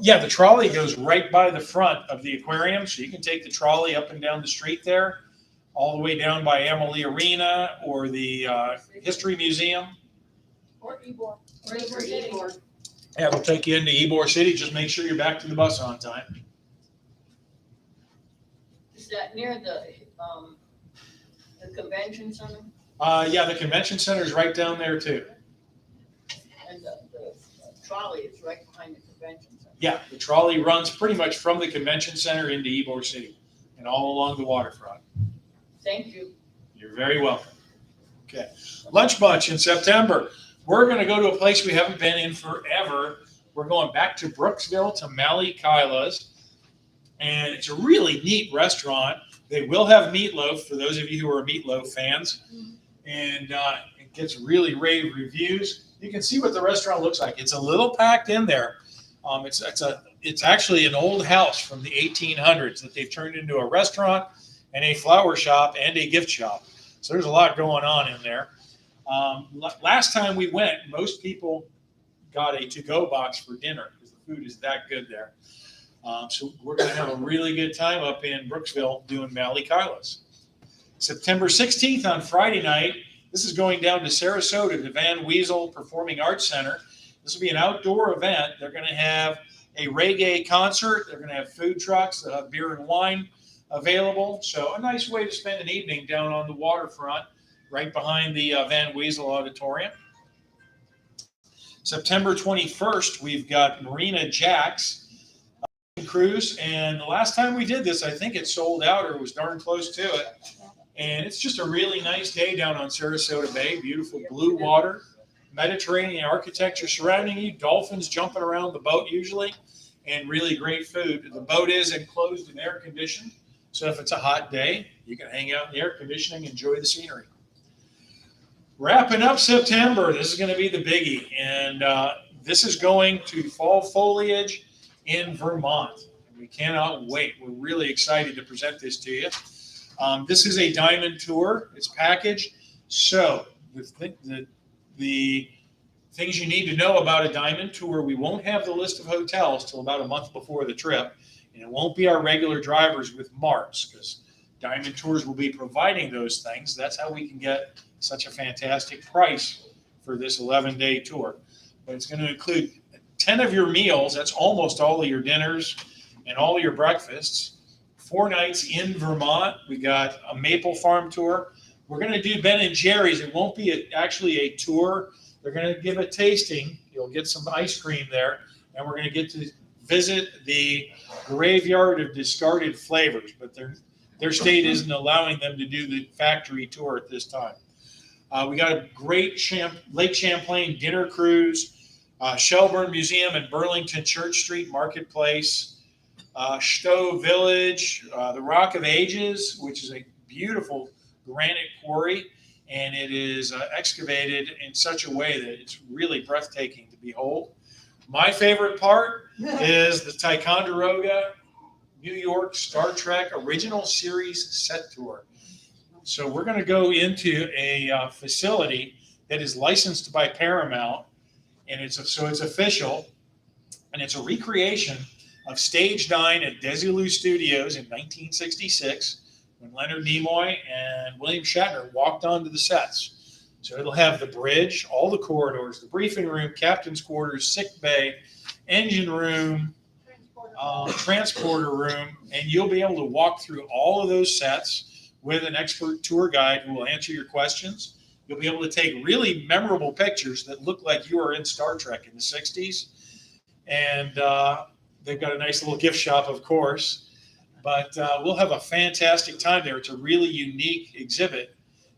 Yeah, the trolley goes right by the front of the aquarium, so you can take the trolley up and down the street there, all the way down by Amalie Arena or the History Museum. Or Ybor. Or Ybor. Yeah, we'll take you into Ybor City. Just make sure you're back to the bus on time. Is that near the convention center? Yeah, the convention center is right down there too. And the trolley is right behind the convention center? Yeah, the trolley runs pretty much from the convention center into Ybor City and all along the waterfront. Thank you. You're very welcome. Okay. Lunch Bunch in September. We're going to go to a place we haven't been in forever. We're going back to Brooksville to Malikaila's. And it's a really neat restaurant. They will have meatloaf for those of you who are meatloaf fans. And it gets really rave reviews. You can see what the restaurant looks like. It's a little packed in there. It's actually an old house from the 1800s that they've turned into a restaurant and a flower shop and a gift shop. So there's a lot going on in there. Last time we went, most people got a to-go box for dinner because the food is that good there. So we're going to have a really good time up in Brooksville doing Malikaila's. September 16th on Friday night, this is going down to Sarasota to Van Wezel Performing Arts Center. This will be an outdoor event. They're going to have a reggae concert. They're going to have food trucks. They'll have beer and wine available. So a nice way to spend an evening down on the waterfront, right behind the Van Wezel Auditorium. September 21st, we've got Marina Jack's cruise. And the last time we did this, I think it sold out or was darn close to it. And it's just a really nice day down on Sarasota Bay. Beautiful blue water, Mediterranean architecture surrounding you, dolphins jumping around the boat usually, and really great food. The boat is enclosed and air conditioned. So if it's a hot day, you can hang out in the air conditioning, enjoy the scenery. Wrapping up September, this is going to be the biggie. And this is going to fall foliage in Vermont. We cannot wait. We're really excited to present this to you. This is a diamond tour. It's packaged. So the things you need to know about a diamond tour, we won't have the list of hotels till about a month before the trip. And it won't be our regular drivers with marks because Diamond Tours will be providing those things. That's how we can get such a fantastic price for this 11-day tour. But it's going to include 10 of your meals. That's almost all of your dinners and all of your breakfasts. 4 nights in Vermont. We got a maple farm tour. We're going to do Ben & Jerry's. It won't be actually a tour. They're going to give a tasting. You'll get some ice cream there. And we're going to get to visit the graveyard of discarded flavors. But their state isn't allowing them to do the factory tour at this time. We got a great Lake Champlain dinner cruise, Shelburne Museum and Burlington Church Street Marketplace, Stowe Village, the Rock of Ages, which is a beautiful granite quarry, and it is excavated in such a way that it's really breathtaking to behold. My favorite part is the Ticonderoga, New York Star Trek Original Series set tour. So we're going to go into a facility that is licensed by Paramount, and it's official, and it's a recreation of Stage 9 at Desilu Studios in 1966 when Leonard Nimoy and William Shatner walked onto the sets. So it'll have the bridge, all the corridors, the briefing room, captain's quarters, sick bay, engine room, transporter room, and you'll be able to walk through all of those sets with an expert tour guide who will answer your questions. You'll be able to take really memorable pictures that look like you are in Star Trek in the 60s. And they've got a nice little gift shop, of course. But we'll have a fantastic time there. It's a really unique exhibit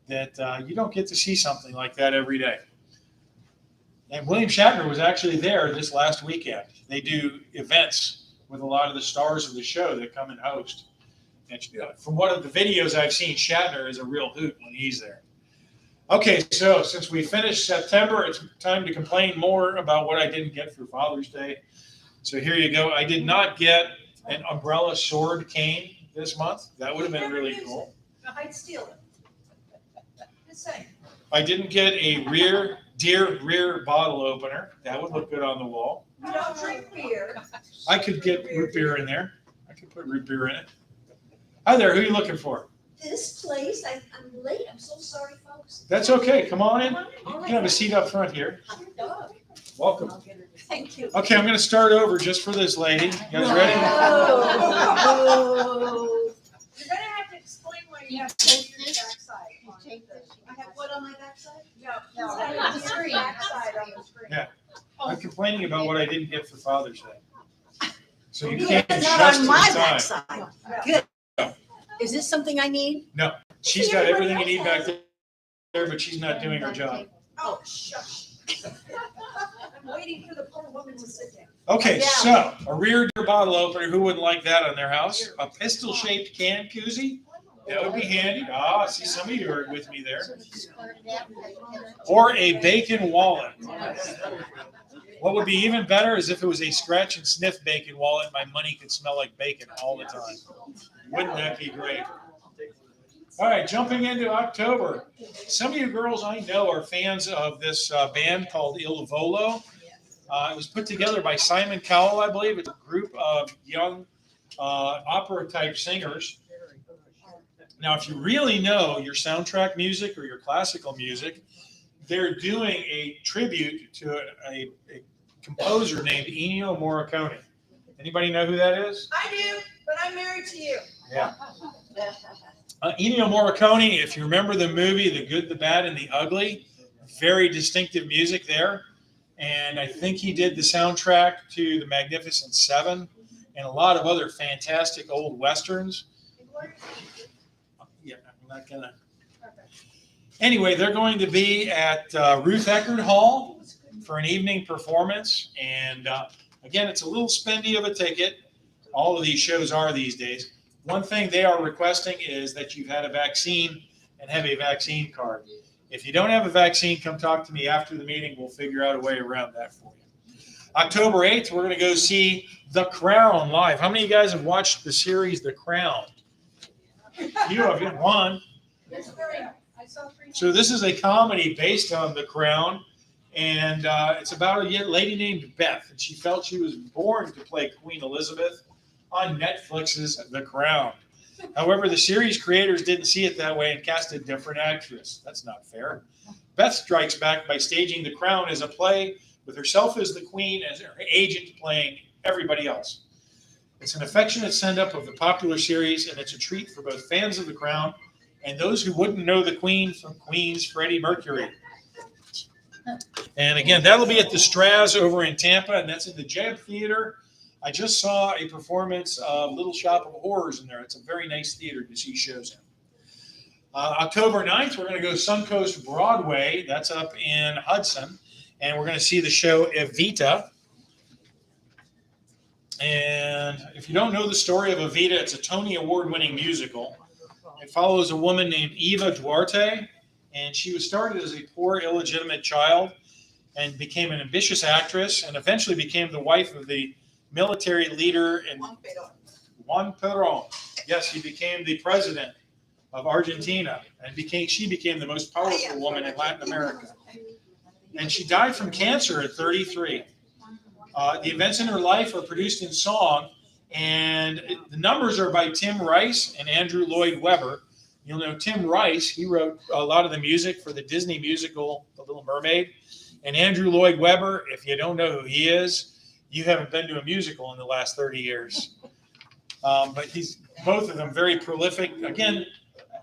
that you don't get to see something like that every day. And William Shatner was actually there this last weekend. They do events with a lot of the stars of the show that come and host. And from one of the videos I've seen, Shatner is a real hoot when he's there. Okay, so since we finished September, it's time to complain more about what I didn't get for Father's Day. So here you go. I did not get an umbrella sword cane this month. That would have been really cool. I'd steal it. Just saying. I didn't get a rear bottle opener. That would look good on the wall. You don't drink beer. I could get root beer in there. I could put root beer in it. Hi there, who are you looking for? this place. I'm late. I'm so sorry, folks. That's okay. Come on in. You can have a seat up front here. Welcome. Thank you. Okay, I'm going to start over just for this lady. You guys ready? No. You're gonna have to explain why you have to your backside. I have what on my backside? No, On the screen. Backside on the screen. Yeah. I'm complaining about what I didn't get for Father's Day. So you Yeah, can't not adjust on to my the time. backside. Good. Is this something I need? She's got everything you need back there, but she's not doing her job. Oh, shush. I'm waiting for the poor woman to sit down. Okay, Yeah. so a rear door bottle opener, who wouldn't like that on their house? A pistol-shaped can koozie, that would be handy. Ah, see, some of you are with me there. Or a bacon wallet. What would be even better is if it was a scratch and sniff bacon wallet, my money could smell like bacon all the time. Wouldn't that be great? All right, jumping into October. Some of you girls I know are fans of this band called Il Volo. It was put together by Simon Cowell, I believe. It's a group of young opera-type singers. Now, if you really know your soundtrack music or your classical music, they're doing a tribute to a composer named Ennio Morricone. Anybody know who that is? I do, but I'm married to you. Yeah. Ennio Morricone, if you remember the movie The Good, the Bad, and the Ugly, very distinctive music there. And I think he did the soundtrack to The Magnificent Seven and a lot of other fantastic old westerns. Yeah, I'm not gonna. Anyway, they're going to be at Ruth Eckerd Hall for an evening performance. And again, it's a little spendy of a ticket. All of these shows are these days. One thing they are requesting is that you've had a vaccine and have a vaccine card. If you don't have a vaccine, come talk to me after the meeting. We'll figure out a way around that for you. October 8th, we're going to go see The Crown live. How many of you guys have watched the series The Crown? You have one. I saw 3. So this is a comedy based on The Crown, and it's about a lady named Beth, and she felt she was born to play Queen Elizabeth on Netflix's The Crown. However, the series creators didn't see it that way and cast a different actress. That's not fair. Beth strikes back by staging The Crown as a play with herself as the queen and her agent playing everybody else. It's an affectionate send-up of the popular series, and it's a treat for both fans of The Crown and those who wouldn't know the Queen from Queen's Freddie Mercury. And again, that'll be at the Straz over in Tampa, and that's in the Jeb Theater. I just saw a performance of Little Shop of Horrors in there. It's a very nice theater to see shows in. October 9th, we're going to go Suncoast Broadway. That's up in Hudson. And we're going to see the show Evita. And if you don't know the story of Evita, it's a Tony Award-winning musical. It follows a woman named Eva Duarte. And she was started as a poor, illegitimate child and became an ambitious actress and eventually became the wife of the military leader in Juan Perón. Yes, he became the president of Argentina and she became the most powerful woman in Latin America. And she died from cancer at 33. The events in her life are produced in song, and the numbers are by Tim Rice and Andrew Lloyd Webber. You'll know Tim Rice, he wrote a lot of the music for the Disney musical The Little Mermaid. And Andrew Lloyd Webber, if you don't know who he is, you haven't been to a musical in the last 30 years. But he's both of them very prolific. Again,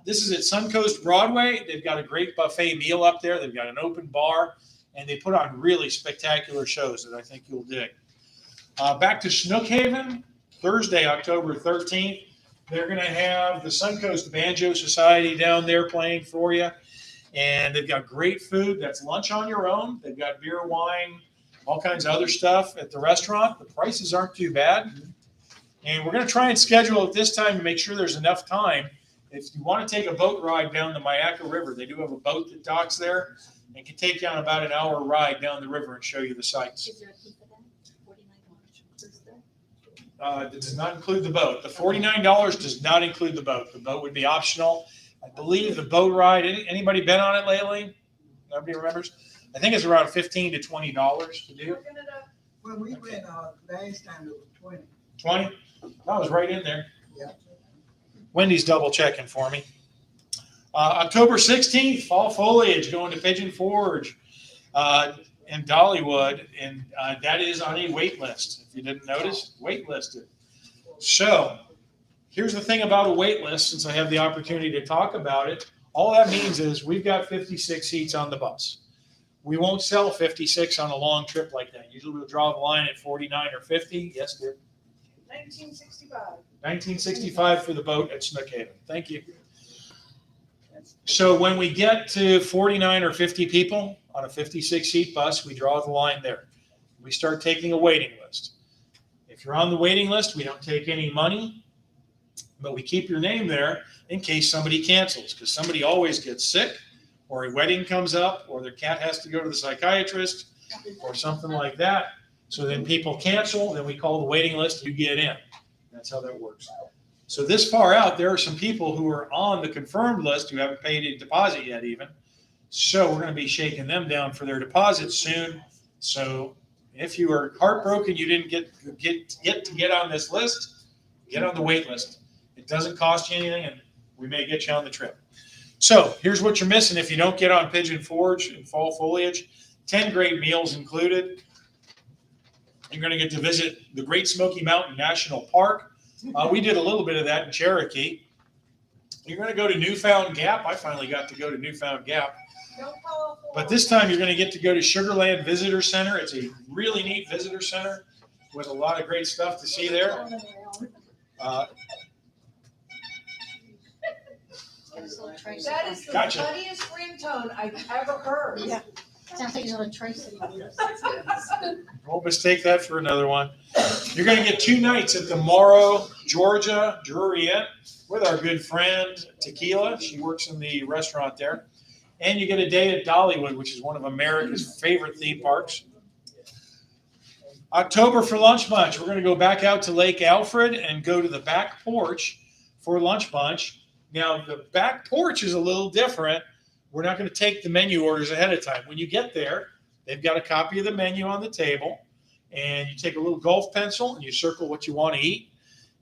this is at Suncoast Broadway. They've got a great buffet meal up there. They've got an open bar, and they put on really spectacular shows that I think you'll dig. Back to Snookhaven, Thursday, October 13th. They're going to have the Suncoast Banjo Society down there playing for you. And they've got great food. That's lunch on your own. They've got beer, wine, all kinds of other stuff at the restaurant. The prices aren't too bad. And we're going to try and schedule it this time to make sure there's enough time. If you want to take a boat ride down the Mayaca River, they do have a boat that docks there and can take you on about an hour ride down the river and show you the sights. Is there a fee for that? $49. It does not include the boat. The $49 does not include the boat. The boat would be optional. I believe the boat ride, anybody been on it lately? Nobody remembers? I think it's around $15 to $20 to do. When we went last time, it was 20. 20? That was right in there. Yeah. Wendy's double checking for me. October 16th, fall foliage going to Pigeon Forge in Dollywood, and that is on a wait list. If you didn't notice, wait listed. So here's the thing about a wait list, since I have the opportunity to talk about it. All that means is we've got 56 seats on the bus. We won't sell 56 on a long trip like that. Usually we'll draw the line at 49 or 50. Yes, dear. 1965. 1965 for the boat at Snook Haven. Thank you. So when we get to 49 or 50 people on a 56-seat bus, we draw the line there. We start taking a waiting list. If you're on the waiting list, we don't take any money, but we keep your name there in case somebody cancels, because somebody always gets sick, or a wedding comes up, or their cat has to go to the psychiatrist, or something like that. So then people cancel, then we call the waiting list, you get in. That's how that works. So this far out, there are some people who are on the confirmed list who haven't paid a deposit yet even. So we're going to be shaking them down for their deposits soon. So if you are heartbroken you didn't get on this list, get on the wait list. It doesn't cost you anything, and we may get you on the trip. So here's what you're missing if you don't get on Pigeon Forge and fall foliage. 10 great meals included. You're going to get to visit the Great Smoky Mountain National Park. We did a little bit of that in Cherokee. You're going to go to Newfound Gap. I finally got to go to Newfound Gap. But this time you're going to get to go to Sugarland Visitor Center. It's a really neat visitor center with a lot of great stuff to see there. That is the Gotcha. funniest ringtone I've ever heard. Yeah. Sounds like he's on a tricycle. Won't mistake that for another one. You're going to get 2 nights at the Morrow, Georgia Drurriette with our good friend Tequila. She works in the restaurant there. And you get a day at Dollywood, which is one of America's favorite theme parks. October for lunch bunch, we're going to go back out to Lake Alfred and go to the back porch for lunch bunch. Now, the back porch is a little different. We're not going to take the menu orders ahead of time. When you get there, they've got a copy of the menu on the table, and you take a little golf pencil and you circle what you want to eat,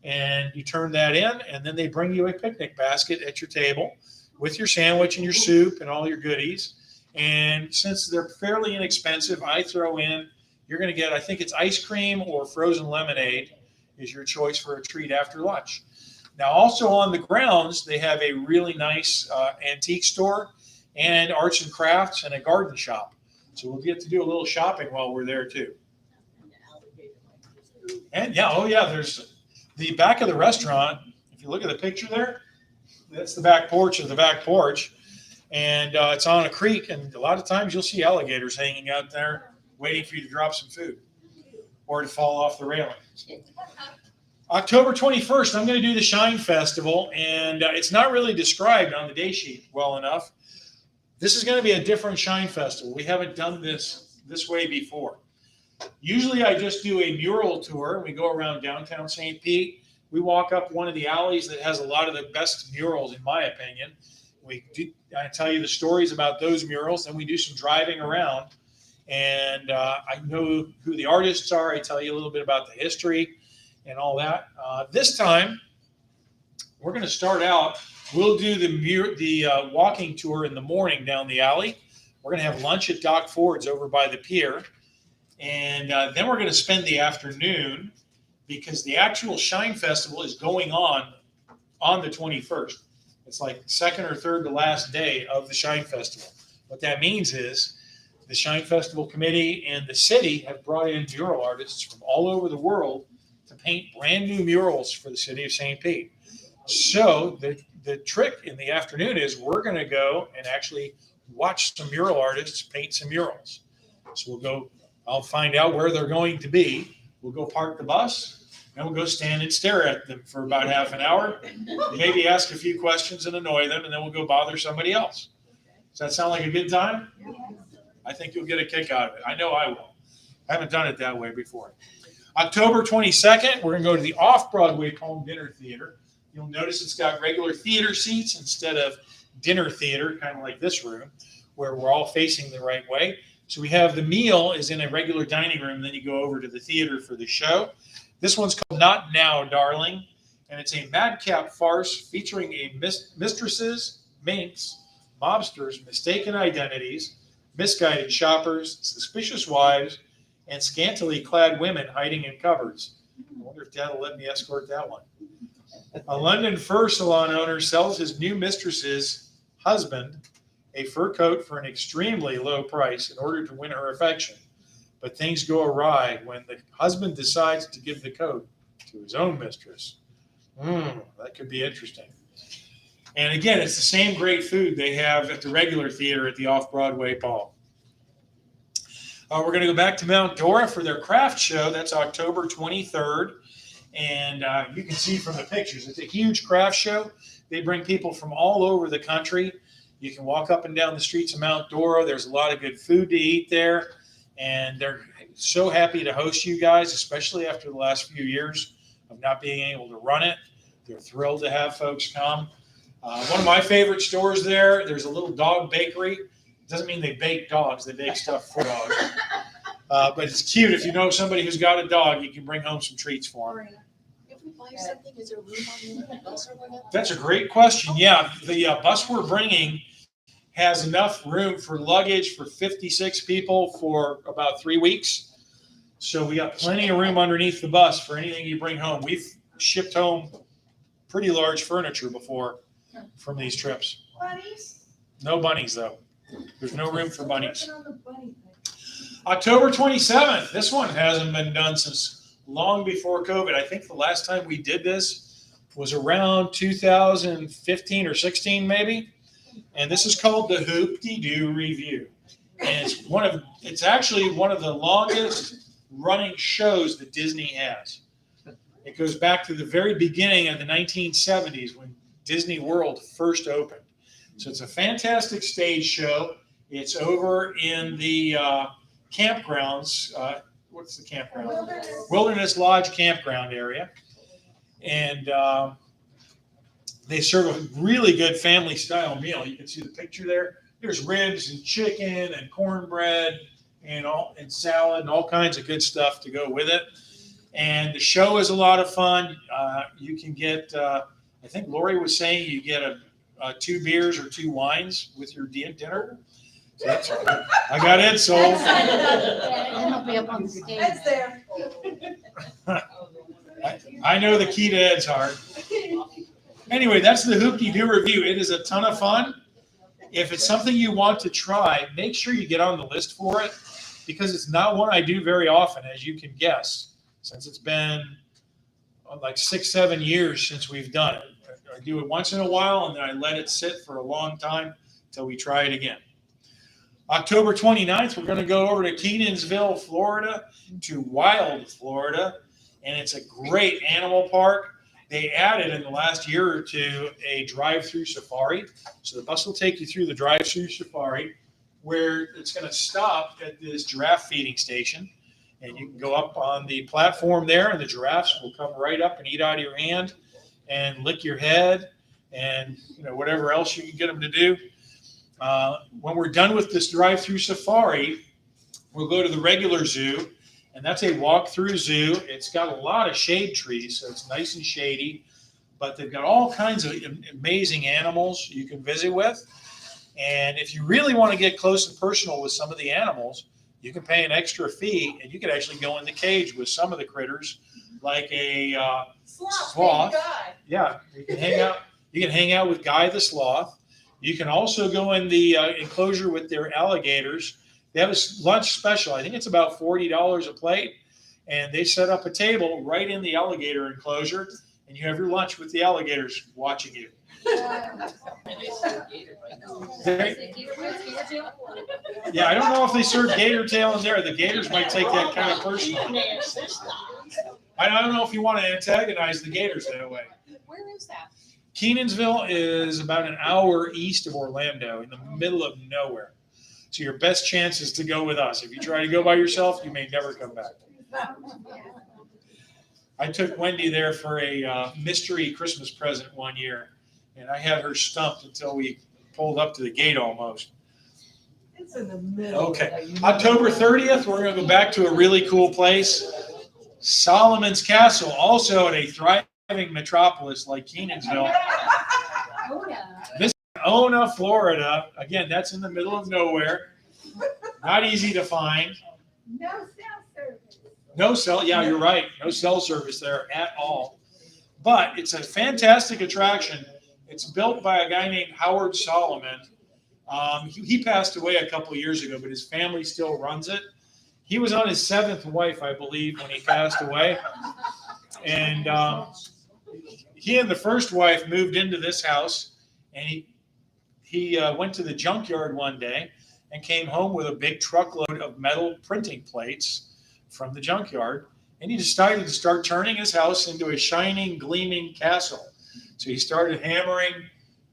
and you turn that in, and then they bring you a picnic basket at your table with your sandwich and your soup and all your goodies. And since they're fairly inexpensive, I throw in, you're going to get, I think it's ice cream or frozen lemonade is your choice for a treat after lunch. Now, also on the grounds, they have a really nice antique store and arts and crafts and a garden shop. So we'll get to do a little shopping while we're there too. And yeah, oh yeah, there's the back of the restaurant. If you look at the picture there, that's the back porch of the back porch. And it's on a creek, and a lot of times you'll see alligators hanging out there waiting for you to drop some food or to fall off the railing. October 21st, I'm going to do the Shine Festival, and it's not really described on the day sheet well enough. This is going to be a different Shine Festival. We haven't done this way before. Usually I just do a mural tour. We go around downtown St. Pete. We walk up one of the alleys that has a lot of the best murals, in my opinion. I tell you the stories about those murals, then we do some driving around. And I know who the artists are. I tell you a little bit about the history and all that. This time, we're going to start out. We'll do the walking tour in the morning down the alley. We're going to have lunch at Doc Ford's over by the pier. And then we're going to spend the afternoon, because the actual Shine Festival is going on the 21st. It's like second or third to last day of the Shine Festival. What that means is the Shine Festival Committee and the city have brought in mural artists from all over the world to paint brand new murals for the city of St. Pete. So the trick in the afternoon is we're going to go and actually watch some mural artists paint some murals. So we'll go, I'll find out where they're going to be. We'll go park the bus, and we'll go stand and stare at them for about half an hour, maybe ask a few questions and annoy them, and then we'll go bother somebody else. Does that sound like a good time? I think you'll get a kick out of it. I know I will. I haven't done it that way before. October 22nd, we're going to go to the Off-Broadway Home Dinner Theater. You'll notice it's got regular theater seats instead of dinner theater, kind of like this room, where we're all facing the right way. So we have the meal is in a regular dining room, then you go over to the theater for the show. This one's called Not Now, Darling, and it's a madcap farce featuring a mistresses minks, mobsters, mistaken identities, misguided shoppers, suspicious wives, and scantily clad women hiding in cupboards. I wonder if Dad will let me escort that one. A London fur salon owner sells his new mistress's husband a fur coat for an extremely low price in order to win her affection. But things go awry when the husband decides to give the coat to his own mistress. That could be interesting. And again, it's the same great food they have at the regular theater at the Off-Broadway Ball. We're going to go back to Mount Dora for their craft show. That's October 23rd. And you can see from the pictures, it's a huge craft show. They bring people from all over the country. You can walk up and down the streets of Mount Dora. There's a lot of good food to eat there. And they're so happy to host you guys, especially after the last few years of not being able to run it. They're thrilled to have folks come. One of my favorite stores there's a little dog bakery. It doesn't mean they bake dogs. They bake stuff for dogs. But it's cute. If you know somebody who's got a dog, you can bring home some treats for them. If we buy something, is there room on the bus or whatever? That's a great question. Yeah, the bus we're bringing has enough room for luggage for 56 people for about 3 weeks. So we got plenty of room underneath the bus for anything you bring home. We've shipped home pretty large furniture before from these trips. Bunnies? No bunnies, though. There's no room for bunnies. Working on the bunny thing. October 27th. This one hasn't been done since long before COVID. I think the last time we did this was around 2015 or 16, maybe. And this is called the Hoop-de-Doo Review. And it's actually one of the longest running shows that Disney has. It goes back to the very beginning of the 1970s when Disney World first opened. So it's a fantastic stage show. It's over in the campgrounds. What's the campground? Wilderness Lodge campground area. And they serve a really good family style meal. You can see the picture there. There's ribs and chicken and cornbread and salad and all kinds of good stuff to go with it. And the show is a lot of fun. You can get, I think Lori was saying you get 2 beers or 2 wines with your dinner. So I got it sold. Then he'll be up on the stage. It's there. I know the key to Ed's heart. Anyway, that's the Hoop-de-Doo Review. It is a ton of fun. If it's something you want to try, make sure you get on the list for it because it's not one I do very often, as you can guess, since it's been like 6-7 years since we've done it. I do it once in a while, and then I let it sit for a long time until we try it again. October 29th, we're going to go over to Kenansville, Florida, to Wild, Florida, and it's a great animal park. They added in the last year or two a drive-through safari. So the bus will take you through the drive-through safari where it's going to stop at this giraffe feeding station. And you can go up on the platform there, and the giraffes will come right up and eat out of your hand and lick your head and whatever else you can get them to do. When we're done with this drive-through safari, we'll go to the regular zoo. And that's a walk-through zoo. It's got a lot of shade trees, so it's nice and shady. But they've got all kinds of amazing animals you can visit with. And if you really want to get close and personal with some of the animals, you can pay an extra fee, and you can actually go in the cage with some of the critters, like a sloth. Yeah, you can hang out. You can hang out with Guy the sloth. You can also go in the enclosure with their alligators. They have a lunch special. I think it's about $40 a plate. And they set up a table right in the alligator enclosure. And you have your lunch with the alligators watching you. And they serve gator right now. Yeah, I don't know if they serve gator tail in there. The gators might take that kind of personally. I don't know if you want to antagonize the gators that way. Where is that? Kenansville is about an hour east of Orlando in the middle of nowhere. So your best chance is to go with us. If you try to go by yourself, you may never come back. I took Wendy there for a mystery Christmas present one year, and I had her stumped until we pulled up to the gate almost. It's in the middle. Okay. October 30th, we're going to go back to a really cool place. Solomon's Castle, also at a thriving metropolis like Kenansville. Oh, yeah. This Ona, Florida. Again, that's in the middle of nowhere. Not easy to find. No cell service. No cell, yeah, you're right. No cell service there at all. But it's a fantastic attraction. It's built by a guy named Howard Solomon. He passed away a couple of years ago, but his family still runs it. He was on his 7th wife, I believe, when he passed away. And he and the first wife moved into this house, and he went to the junkyard one day and came home with a big truckload of metal printing plates from the junkyard, and he decided to start turning his house into a shining, gleaming castle. So he started hammering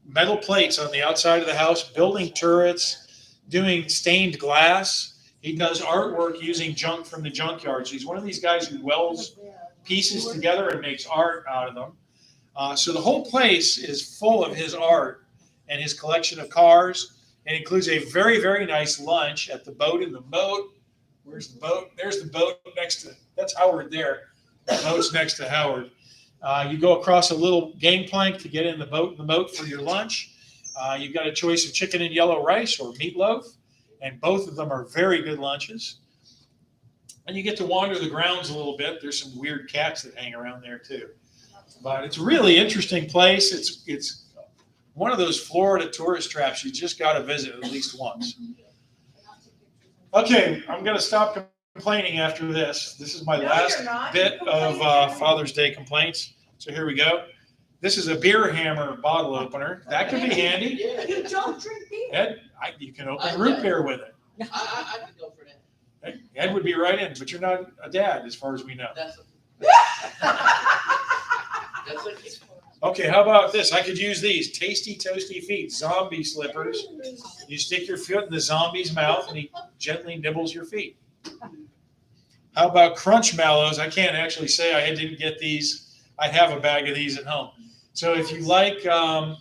metal plates on the outside of the house, building turrets, doing stained glass. He does artwork using junk from the junkyard. So he's one of these guys who welds pieces together and makes art out of them. So the whole place is full of his art and his collection of cars. It includes a very, very nice lunch at the Boat in the Moat. Where's the boat? There's the boat next to, that's Howard there. The boat's next to Howard. You go across a little gangplank to get in the Boat in the Moat for your lunch. You've got a choice of chicken and yellow rice or meatloaf, and both of them are very good lunches. And you get to wander the grounds a little bit. There's some weird cats that hang around there too. But it's a really interesting place. It's one of those Florida tourist traps you just got to visit at least once. Okay, I'm going to stop complaining after this. This is my No, last you're not. bit of Father's Day complaints. So here we go. This is a beer hammer bottle opener. That could be handy. Yeah, You don't drink beer. Ed, you can open root beer with it. I could go for that. Ed would be right in, but you're not a dad as far as we know. That's okay. Okay, how about this? I could use these tasty, toasty feet, zombie slippers. You stick your foot in the zombie's mouth and he gently nibbles your feet. How about crunch mallows? I can't actually say I didn't get these. I have a bag of these at home. So if you like, Cereal.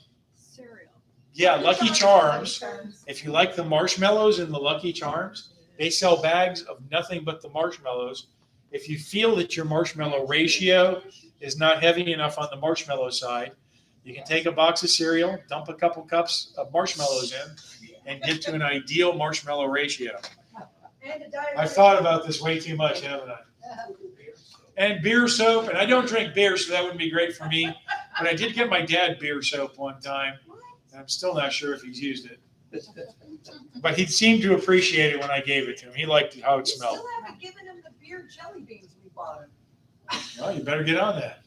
yeah, Lucky Charms, if you like the marshmallows in the Lucky Charms, they sell bags of nothing but the marshmallows. If you feel that your marshmallow ratio is not heavy enough on the marshmallow side, you can take a box of cereal, dump a couple cups of marshmallows in, and get to an ideal marshmallow ratio. And a diet. I've thought about this way too much, haven't I? And beer soap, and I don't drink beer, so that wouldn't be great for me. But I did get my dad beer soap one time, and I'm still not sure if he's used it. But he seemed to appreciate it when I gave it to him. He liked how it You smelled. still haven't given him the beer jelly beans we bought him. Well, you better get on that.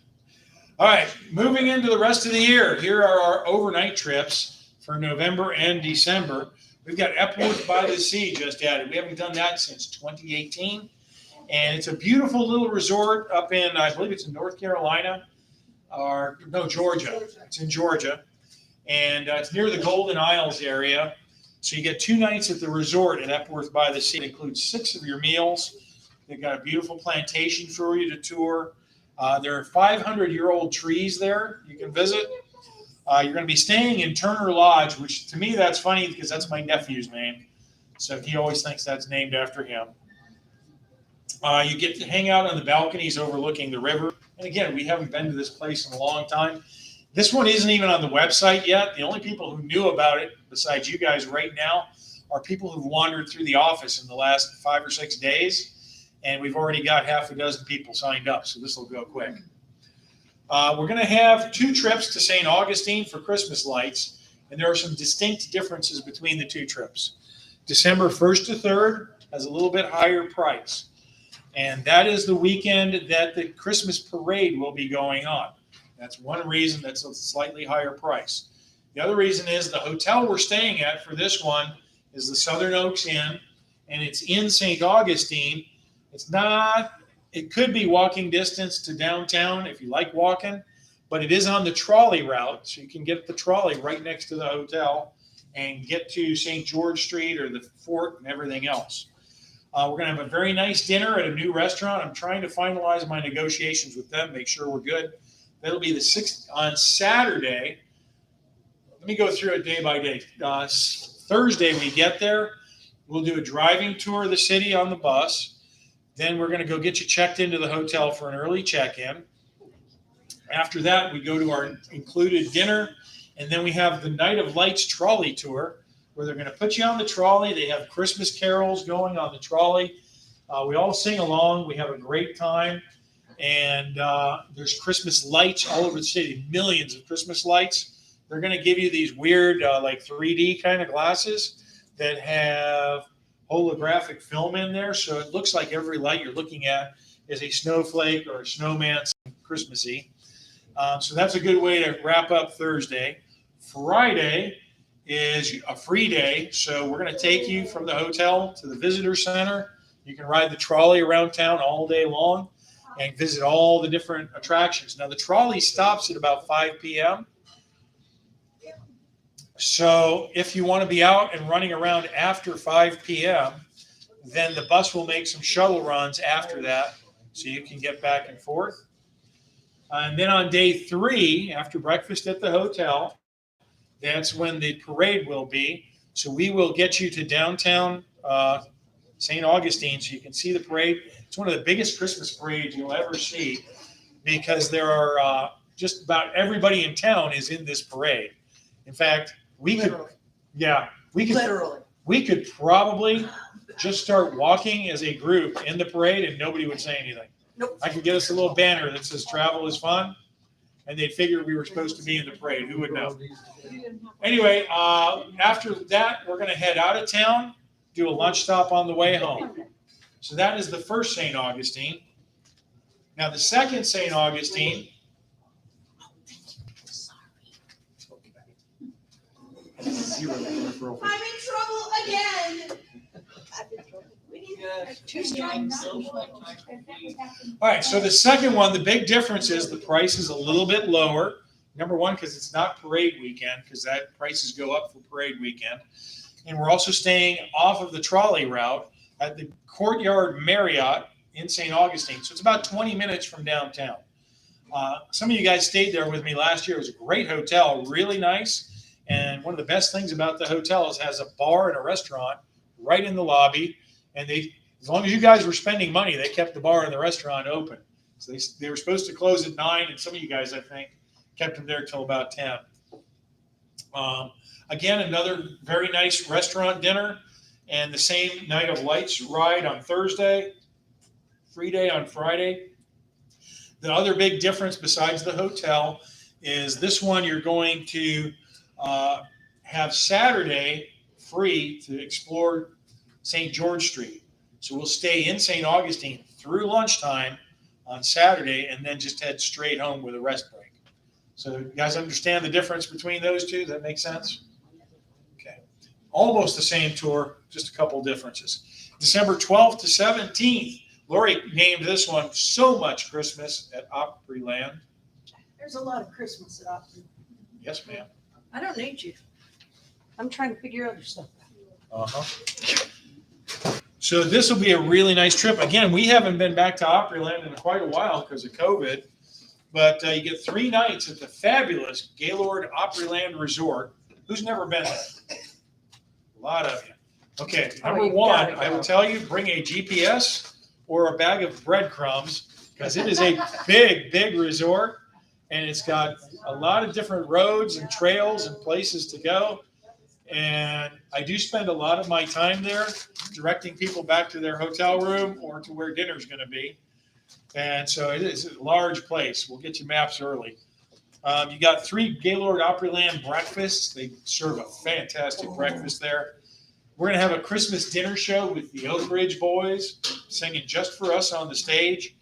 All right, moving into the rest of the year. Here are our overnight trips for November and December. We've got Epworth by the Sea just added. We haven't done that since 2018. And it's a beautiful little resort up in, I believe it's in North Carolina, or no, Georgia. It's in Georgia. And it's near the Golden Isles area. So you get 2 nights at the resort at Epworth by the Sea. It includes 6 of your meals. They've got a beautiful plantation for you to tour. There are 500-year-old trees there you can visit. You're going to be staying in Turner Lodge, which to me that's funny because that's my nephew's name. So he always thinks that's named after him. You get to hang out on the balconies overlooking the river. And again, we haven't been to this place in a long time. This one isn't even on the website yet. The only people who knew about it, besides you guys right now, are people who've wandered through the office in the last 5 or 6 days. And we've already got half a dozen people signed up, so this will go quick. We're going to have 2 trips to St. Augustine for Christmas lights, and there are some distinct differences between the 2 trips. December 1st to 3rd has a little bit higher price, and that is the weekend that the Christmas parade will be going on. That's one reason that's a slightly higher price. The other reason is the hotel we're staying at for this one is the Southern Oaks Inn, and it's in St. Augustine. It's not, it could be walking distance to downtown if you like walking, but it is on the trolley route. So you can get the trolley right next to the hotel and get to St. George Street or the fort and everything else. We're going to have a very nice dinner at a new restaurant. I'm trying to finalize my negotiations with them, make sure we're good. That'll be the 6th on Saturday. Let me go through it day by day. Thursday, we get there. We'll do a driving tour of the city on the bus. Then we're going to go get you checked into the hotel for an early check-in. After that, we go to our included dinner, And then we have the Night of Lights trolley tour, where they're going to put you on the trolley. They have Christmas carols going on the trolley. We all sing along. We have a great time. And there's Christmas lights all over the city, millions of Christmas lights. They're going to give you these weird, like 3D kind of glasses that have holographic film in there. So it looks like every light you're looking at is a snowflake or a snowman, Christmassy. So that's a good way to wrap up Thursday. Friday is a free day. So we're going to take you from the hotel to the visitor center. You can ride the trolley around town all day long and visit all the different attractions. Now, the trolley stops at about 5 p.m. So if you want to be out and running around after 5 p.m., then the bus will make some shuttle runs after that so you can get back and forth. And then on day 3, after breakfast at the hotel, that's when the parade will be. So we will get you to downtown St. Augustine so you can see the parade. It's one of the biggest Christmas parades you'll ever see because there are just about everybody in town is in this parade. In fact, we could probably just start walking as a group in the parade and nobody would say anything. Nope. I could get us a little banner that says travel is fun and they'd figure we were supposed to be in the parade. Who would know? Anyway, after that, we're going to head out of town, do a lunch stop on the way home. So that is the first St. Augustine. Now the second St. Augustine. I'm in trouble again. Two strikes. All right, so the second one, the big difference is the price is a little bit lower. Number one, because it's not parade weekend, because that prices go up for parade weekend. And we're also staying off of the trolley route at the Courtyard Marriott in St. Augustine. So it's about 20 minutes from downtown. Some of you guys stayed there with me last year. It was a great hotel, really nice. And one of the best things about the hotel is it has a bar and a restaurant right in the lobby. And as long as you guys were spending money, they kept the bar and the restaurant open. So they were supposed to close at 9, and some of you guys, I think, kept them there till about 10. Again, another very nice restaurant dinner, and the same Night of Lights ride on Thursday, free day on Friday. The other big difference besides the hotel is this one you're going to have Saturday free to explore St. George Street. So we'll stay in St. Augustine through lunchtime on Saturday and then just head straight home with a rest break. So you guys understand the difference between those two? Does that make sense? Okay. Almost the same tour, just a couple differences. December 12th to 17th. Lori named this one So Much Christmas at Opryland. There's a lot of Christmas at Opry. Yes, ma'am. I don't need you. I'm trying to figure other stuff out. Uh-huh. So this will be a really nice trip. Again, we haven't been back to Opryland in quite a while because of COVID, but you get 3 nights at the fabulous Gaylord Opryland Resort. Who's never been there? A lot of you. Okay, number one, I will tell you, bring a GPS or a bag of breadcrumbs because it is a big, big resort, and it's got a lot of different roads and trails and places to go. And I do spend a lot of my time there directing people back to their hotel room or to where dinner's going to be. And so it is a large place. We'll get you maps early. You got 3 Gaylord Opryland breakfasts. They serve a fantastic breakfast there. We're going to have a Christmas dinner show with the Oak Ridge Boys singing just for us on the stage.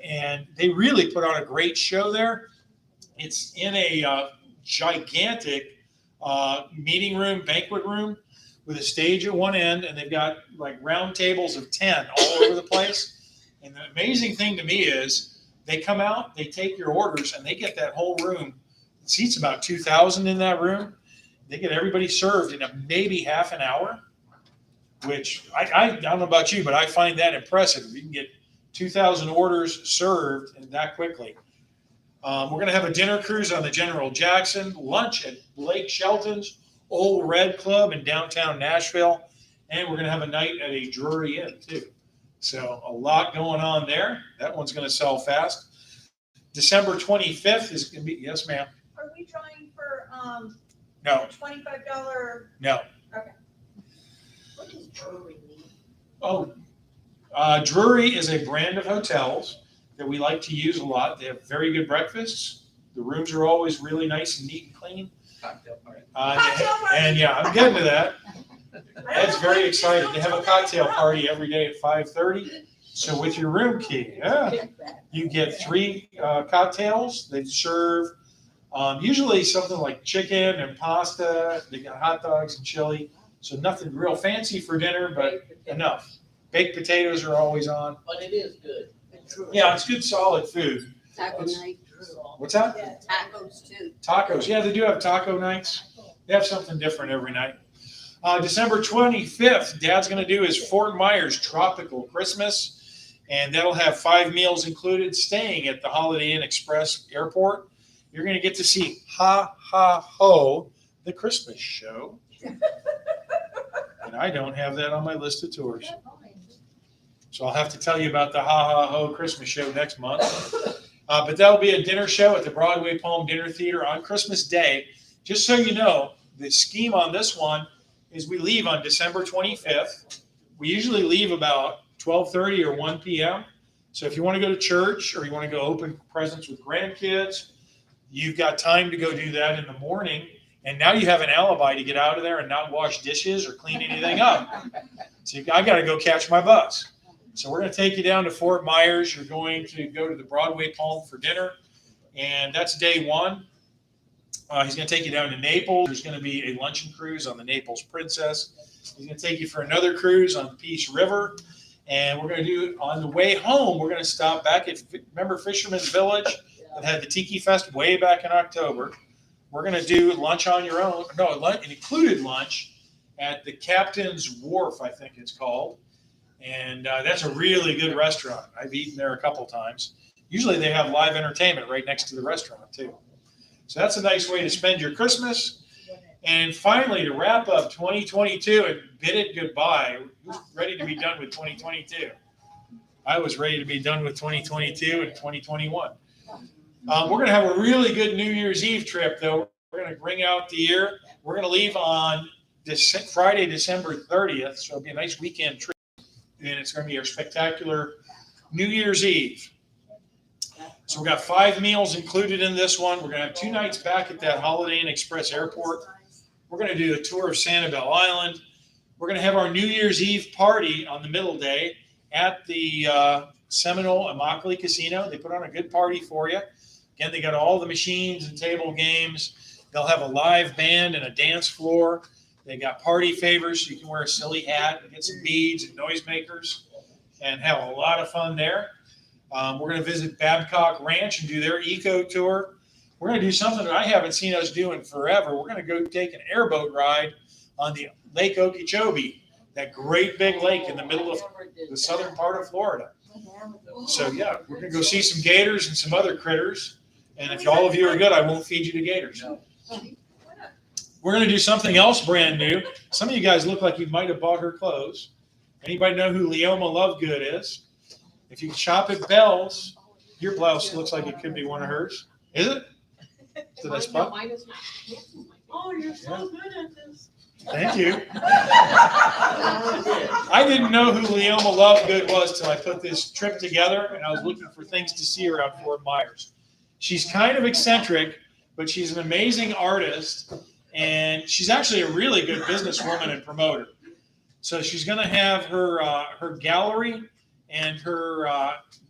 And they really put on a great show there. It's in a gigantic meeting room, banquet room with a stage at one end, and they've got like round tables of 10 all over the place. And the amazing thing to me is they come out, they take your orders, and they get that whole room. It seats about 2,000 in that room. They get everybody served in maybe half an hour, which I don't know about you, but I find that impressive. You can get 2,000 orders served that quickly. We're going to have a dinner cruise on the General Jackson, lunch at Blake Shelton's Old Red Club in downtown Nashville, and we're going to have a night at a Drury Inn too. So a lot going on there. That one's going to sell fast. December 25th is going to be, yes, ma'am. I are we drawing for, No, $25? no. What does Drury mean? Oh, Drury is a brand of hotels that we like to use a lot. They have very good breakfasts. The rooms are always really nice and neat and clean. Cocktail party. Cocktail party. And yeah, I'm getting to that. I don't Ed's know very why excited. you They have a don't cocktail tell me party every day at 5:30. So with your room key, yeah, you get 3 cocktails. They serve usually something like chicken and pasta. They got hot dogs and chili. So nothing real fancy for dinner, but enough. Baked potatoes are always on. But it is good. Yeah, it's good, solid food. Taco It's- night, What's that? Yeah. tacos too. Tacos. Yeah, they do have taco nights. They have something different every night. December 25th, Dad's going to do his Fort Myers Tropical Christmas, and that'll have 5 meals included, staying at the Holiday Inn Express Airport. You're going to get to see Ha Ha Ho, the Christmas show. And I don't have that on my list of tours. So I'll have to tell you about the Ha Ha Ho Christmas show next month. But that'll be a dinner show at the Broadway Palm Dinner Theater on Christmas Day. Just so you know, the scheme on this one is we leave on December 25th. We usually leave about 12:30 or 1 p.m. So if you want to go to church or you want to go open presents with grandkids, you've got time to go do that in the morning. And now you have an alibi to get out of there and not wash dishes or clean anything up. So I got to go catch my bus. So we're going to take you down to Fort Myers. You're going to go to the Broadway Palm for dinner. And that's day 1. He's going to take you down to Naples. There's going to be a luncheon cruise on the Naples Princess. He's going to take you for another cruise on the Peace River. And we're going to do, on the way home, we're going to stop back at, remember Fisherman's Village that had the Tiki Fest way back in October? We're going to do lunch on your own. No, an included lunch at the Captain's Wharf, I think it's called. And that's a really good restaurant. I've eaten there a couple times. Usually they have live entertainment right next to the restaurant too. So that's a nice way to spend your Christmas. And finally, to wrap up 2022 and bid it goodbye, who's ready to be done with 2022? I was ready to be done with 2022 and 2021. We're going to have a really good New Year's Eve trip, though. We're going to bring out the year. We're going to leave on this Friday, December 30th. So it'll be a nice weekend trip. And it's going to be our spectacular New Year's Eve. So we've got 5 meals included in this one. We're going to have 2 nights back at that Holiday Inn Express Airport. We're going to do a tour of Sanibel Island. We're going to have our New Year's Eve party on the middle day at the Seminole Immokalee Casino. They put on a good party for you. Again, they got all the machines and table games. They'll have a live band and a dance floor. They got party favors, so you can wear a silly hat and get some beads and noisemakers and have a lot of fun there. We're going to visit Babcock Ranch and do their eco tour. We're going to do something that I haven't seen us do in forever. We're going to go take an airboat ride on the Lake Okeechobee, that great big lake in the middle of the southern part of Florida. So yeah, we're going to go see some gators and some other critters. And if all of you are good, I won't feed you to gators. We're going to do something else brand new. Some of you guys look like you might have bought her clothes. Anybody know who Leoma Lovegood is? If you shop at Bell's, your blouse looks like it could be one of hers. Is it? Did I spot? Mine is not. Oh, you're so good at this. Thank you. I didn't know who Leoma Lovegood was till I put this trip together, and I was looking for things to see around Fort Myers. She's kind of eccentric, but she's an amazing artist, and she's actually a really good businesswoman and promoter. So she's going to have her gallery and her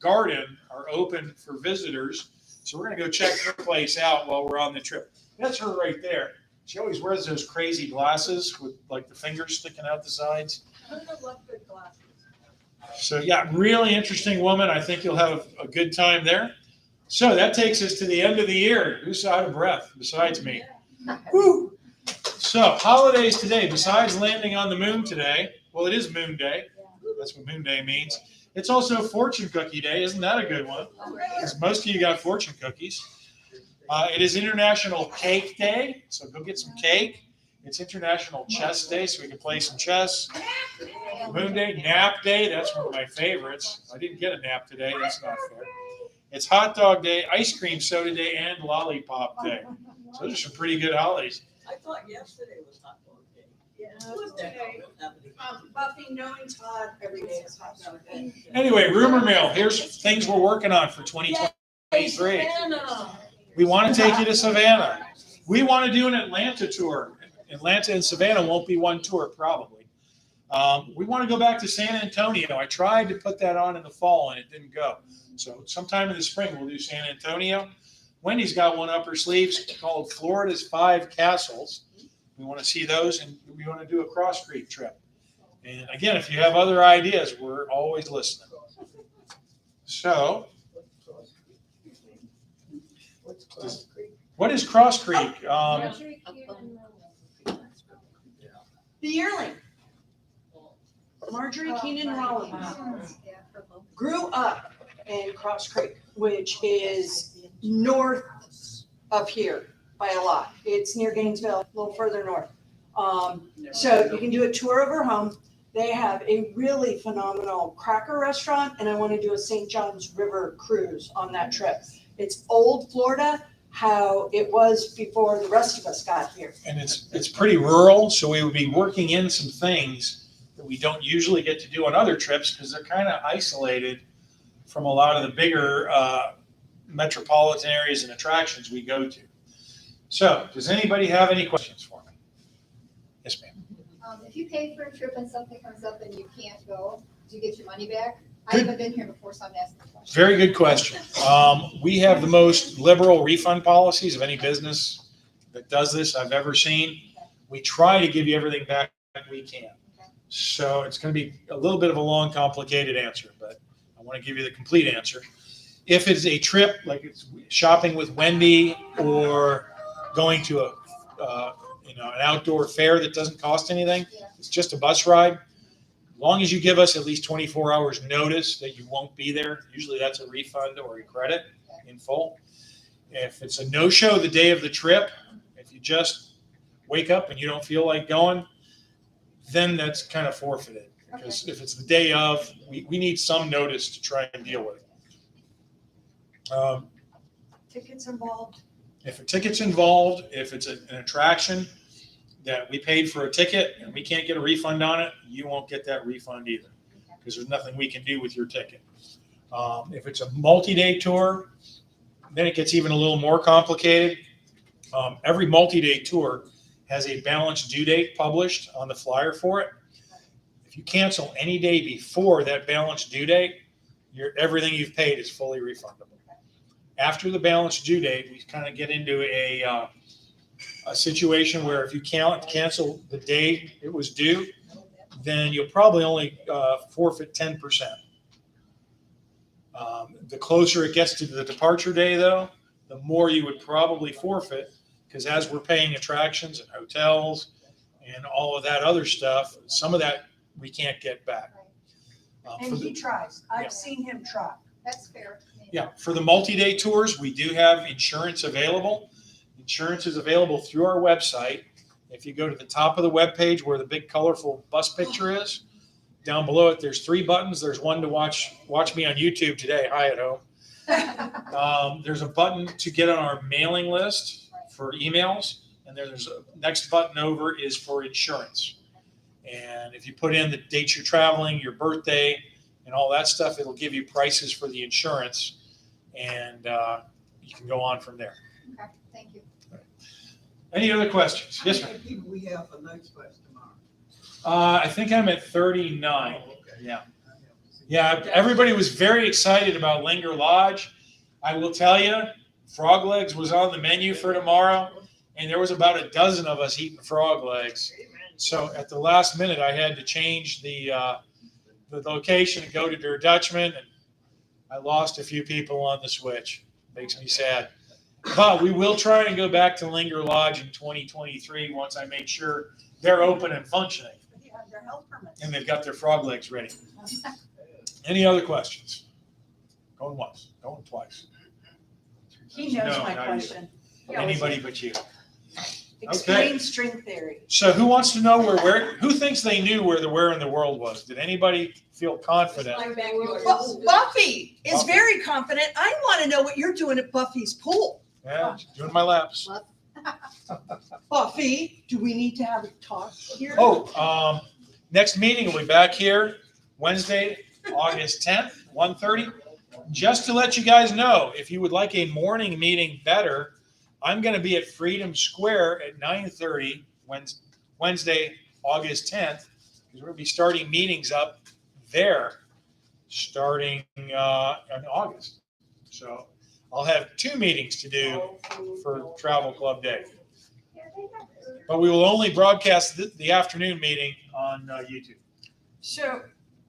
garden are open for visitors. So we're going to go check her place out while we're on the trip. That's her right there. She always wears those crazy glasses with like the fingers sticking out the sides. I love good glasses. So yeah, really interesting woman. I think you'll have a good time there. So that takes us to the end of the year. Who's out of breath besides me? Woo! So holidays today, besides landing on the moon today, well, it is Moon Day. That's what Moon Day means. It's also Fortune Cookie Day. Isn't that a good one? Because most of you got fortune cookies. It is International Cake Day, so go get some cake. It's International Chess Day, so we can play some chess. Moon Day, Nap Day, that's one of my favorites. I didn't get a nap today, that's not fair. It's Hot Dog Day, Ice Cream Soda Day, and Lollipop Day. So those are some pretty good holidays. I thought yesterday was hot dog day. Yeah. What's that? Buffy, knowing Todd, every day is hot dog day. Anyway, rumor mill, here's things we're working on for 2023. Savannah. We want to take you to Savannah. We want to do an Atlanta tour. Atlanta and Savannah won't be one tour probably. We want to go back to San Antonio. I tried to put that on in the fall and it didn't go. So sometime in the spring, we'll do San Antonio. Wendy's got one up her sleeves called Florida's 5 Castles. We want to see those, and we want to do a Cross Creek trip. And again, if you have other ideas, we're always listening. So, what is Cross Creek? Marjorie Keenan The yearling. Marjorie Keenan Rollins Yeah, purple. Grew up in Cross Creek, which is north of here by a lot. It's near Gainesville, a little further north. So you can do a tour of her home. They have a really phenomenal cracker restaurant, and I want to do a St. Johns River cruise on that trip. It's old Florida, how it was before the rest of us got here. And it's pretty rural, so we would be working in some things that we don't usually get to do on other trips because they're kind of isolated from a lot of the bigger metropolitan areas and attractions we go to. So, does anybody have any questions for me? Yes, ma'am. If you pay for a trip and something comes up and you can't go, do you get your money back? I Good. haven't been here before, so I'm asking the question. Very good question. We have the most liberal refund policies of any business that does this I've ever seen. We try to give you everything back we can. So it's going to be a little bit of a long, complicated answer, but I want to give you the complete answer. If it's a trip, like it's shopping with Wendy or going to an outdoor fair that doesn't cost anything, it's just a bus ride. As long as you give us at least 24 hours notice that you won't be there, usually that's a refund or a credit in full. If it's a no-show the day of the trip, if you just wake up and you don't feel like going, then that's kind of forfeited. Because if it's the day of, we need some notice to try and deal with it. Tickets involved. If a ticket's involved, if it's an attraction that we paid for a ticket and we can't get a refund on it, you won't get that refund either because there's nothing we can do with your ticket. If it's a multi-day tour, then it gets even a little more complicated. Every multi-day tour has a balance due date published on the flyer for it. If you cancel any day before that balance due date, everything you've paid is fully refundable. After the balance due date, we kind of get into a situation where if you cancel the day it was due, then you'll probably only forfeit 10%. The closer it gets to the departure day, though, the more you would probably forfeit, because as we're paying attractions and hotels and all of that other stuff, some of that we can't get back. And he tries. Yeah. I've seen him try. That's fair. Yeah, for the multi-day tours, we do have insurance available. Insurance is available through our website. If you go to the top of the webpage where the big colorful bus picture is, down below it, there's 3 buttons. There's one to watch me on YouTube today. Hi at home. There's a button to get on our mailing list for emails. And there's a next button over is for insurance. And if you put in the dates you're traveling, your birthday, and all that stuff, it'll give you prices for the insurance. And you can go on from there. Okay, thank you. Any other questions? Yes, How sir. many people we have for Night Splash tomorrow? I think I'm at 39. Oh, okay. Yeah. Yeah, everybody was very excited about Linger Lodge. I will tell you, frog legs was on the menu for tomorrow, and there was about a dozen of us eating frog legs. So at the last minute, I had to change the location and go to Der Dutchman, and I lost a few people on the switch. Makes me sad. But we will try and go back to Linger Lodge in 2023 once I make sure they're open and functioning They have their health permits. and they've got their frog legs ready. Any other questions? Going once, going twice. He knows No, my not you. question. Anybody but you. Explain string theory. So who wants to know who thinks they knew where in the world was? Did anybody feel confident? Well, Buffy is very confident. I want to know what you're doing at Buffy's pool. Yeah, doing my laps. Buffy, do we need to have a talk here? Oh, next meeting, we'll be back here Wednesday, August 10th, 1:30. Just to let you guys know, if you would like a morning meeting better, I'm going to be at Freedom Square at 9:30 Wednesday, August 10th, because we're going to be starting meetings up there starting in August. So I'll have 2 meetings to do for Travel Club Day. But we will only broadcast the afternoon meeting on YouTube. So,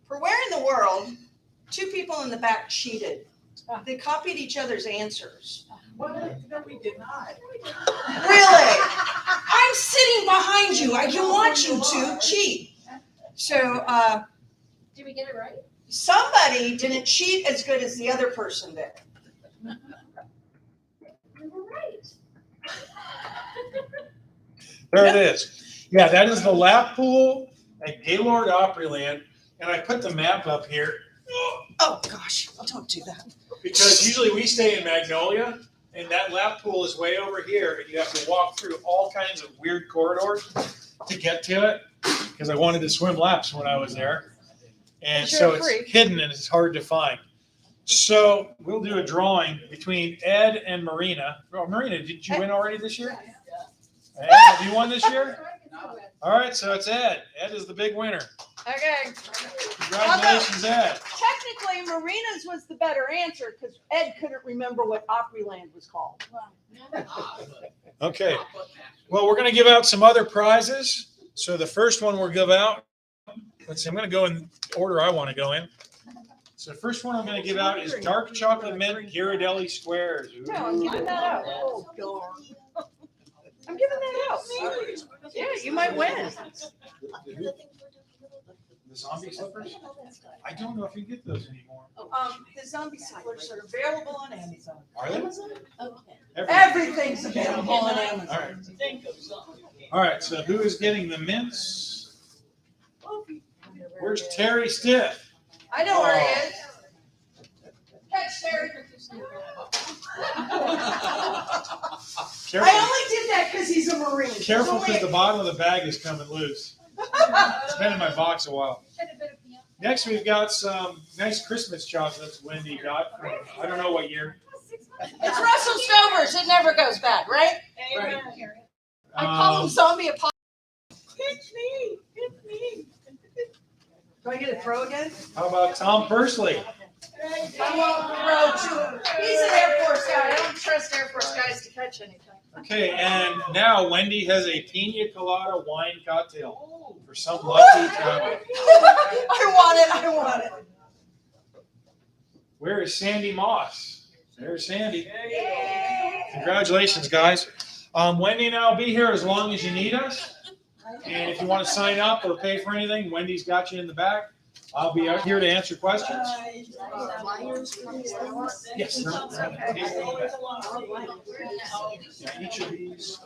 for where in the world, 2 people in the back cheated. They copied each other's answers. Well, no, we did not. Really? I'm sitting behind you. I can watch you 2 cheat. So, Did we get it right? somebody didn't cheat as good as the other person did. We were right. There it is. Yeah, that is the lap pool at Gaylord Opryland. And I put the map up here Oh, gosh, don't do that. because usually we stay in Magnolia and that lap pool is way over here and you have to walk through all kinds of weird corridors to get to it because I wanted to swim laps when I was there. And so You're a freak. it's hidden and it's hard to find. So we'll do a drawing between Ed and Marina. Oh, Marina, did you win already this year? Ed, have you won this year? All right, so it's Ed. Ed is the big winner. Okay. Congratulations, Ed. Technically, Marina's was the better answer because Ed couldn't remember what Opryland was called. Okay. Well, we're going to give out some other prizes. So the first one we'll give out, let's see, I'm going to go in order I want to go in. So the first one I'm going to give out is dark chocolate mint Ghirardelli squares. Ooh. No, I'm giving that out. Oh, darn. I'm giving that out. Yeah, you might win. The zombie slippers? I don't know if you get those anymore. The zombie slippers are available on Amazon. Are they? Everything's available on Amazon. All right. All right, so who is getting the mints? Where's Terry Stiff? I know where he is. Catch Terry. Careful, I only did that because he's a Marine. careful because the So bottom of the bag is coming loose. It's been in my box a while. Next, we've got some nice Christmas chocolates Wendy got from, I don't know what year. it's Russell Stover's. It never goes bad, right? Amen. I call him zombie apocalypse. It's me, it's me. Do I get a throw again? How about Tom Persley? I won't throw too. He's an Air Force guy. I don't trust Air Force guys to catch anything. Okay, and now Wendy has a pina colada wine cocktail for some lucky traveler. I want it. Where is Sandy Moss? There's Sandy. Congratulations, guys. Wendy and I will be here as long as you need us. And if you want to sign up or pay for anything, Wendy's got you in the back. I'll be out here to answer questions. Yes. Yeah, each of these.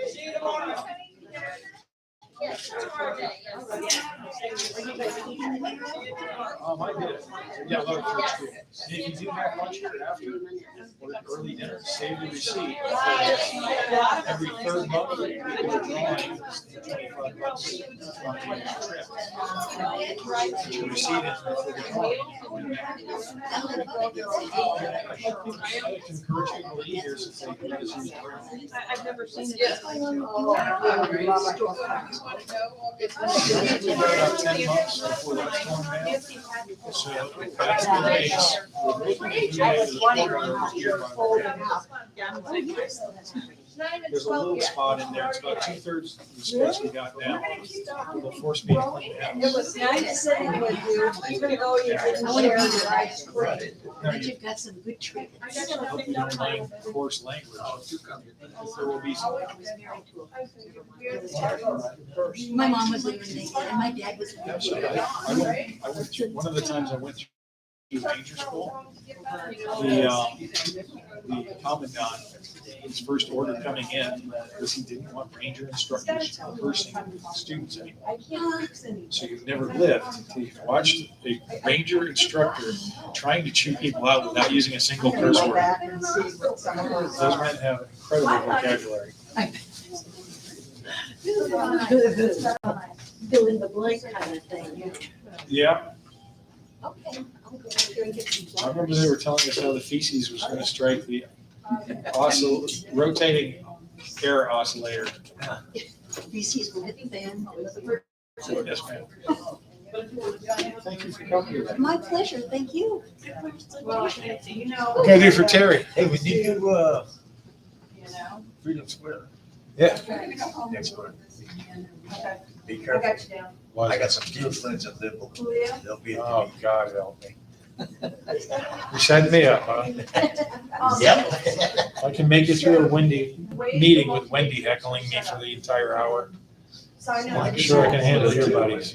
See you tomorrow. Yes, tomorrow day, yes. I did. Yeah, look, first school. And if you do have lunch here after, or early dinner, save the receipt. Every third month, we do a drawing, $25 on each trip. Put your receipt in for the drawing. I like to encourage people to eat here since they do this use it. I've never seen it. Yes. It's been about 10 months before that's going down. So that's the base. There's a little spot in there. It's about 2/3 of the space we got now. They'll force me to clean it out. It was nice sitting with you, even though you didn't share your ice cream. But you've got some good treats. Hope you don't mind coarse language. There will be some. My mom was living naked and my dad was. Absolutely. I went through, one of the times I went through Ranger School. The commandant, his first order coming in was he didn't want ranger instructors cursing students anymore. So you've never lived until you've watched a ranger instructor trying to chew people out without using a single curse word. Those men have incredible vocabulary. Fill in the blank kind of thing. Yeah, Okay, I'll go out here and get some. I remember they were telling us how the feces was going to strike the rotating air oscillator. Feces will hit the fan. Yes, ma'am. Thank you for coming today. My pleasure, thank you. Well, you know. What can I do for Terry? Hey, we need to, You know. Freedom Square. Yeah. Next month. Okay, Be I careful. got you down. I got some dear friends that live, Julia? they'll be. Oh, God help me. You're setting me up, huh? Yep. I can make it through a windy Wait. meeting with Wendy heckling me for the entire hour. So I know. I'm sure I can handle your buddies.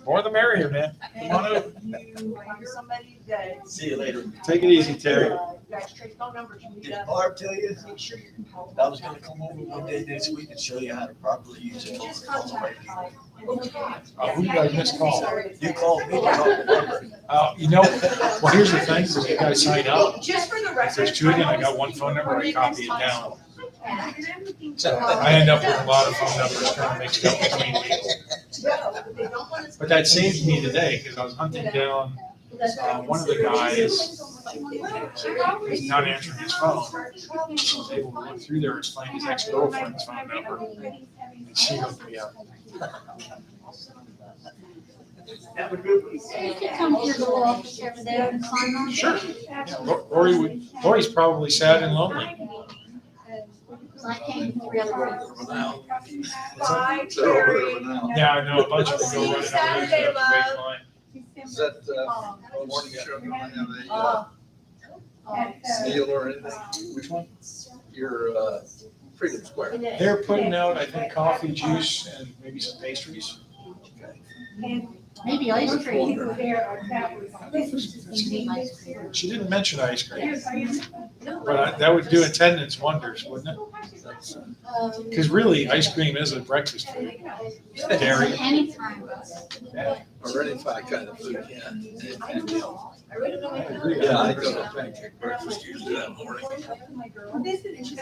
More the merrier, man. Come on over. You have somebody that. See you later. Take it easy, Terry. You guys trade phone numbers, you need Did to Barb tell you? make sure you can call. I was gonna come over one day this week and show you how to properly use it. Just contact. Who did I miss call? You called me. You know, well, here's the thing, is you guys sign up. Just for the If record. there's two of them, I got one phone number, I copy it down. I I end up with a lot of phone numbers trying to mix it up between people. But that saved me today, because I was hunting down one of the guys, he's not answering his phone. I was able to look through there and find his ex-girlfriend's phone number. And she hooked me up. You could come to the little office over there and sign on. Sure. Yeah, Lori's probably sad and lonely. I came the other way. Bye, Terry. Yeah, I know, a bunch of them go running out there. Is that, morning show gonna have Uh, a meal or anything? Which one? Your, Freedom Square. They're putting out, I think, coffee, juice, and maybe some pastries. Maybe ice cream. She didn't mention ice cream, but that would do attendance wonders, wouldn't it? Because really, ice cream is a breakfast food. Dairy. Anytime. Or any kind of food, yeah. I agree. Yeah, I go to pancake breakfast usually that morning,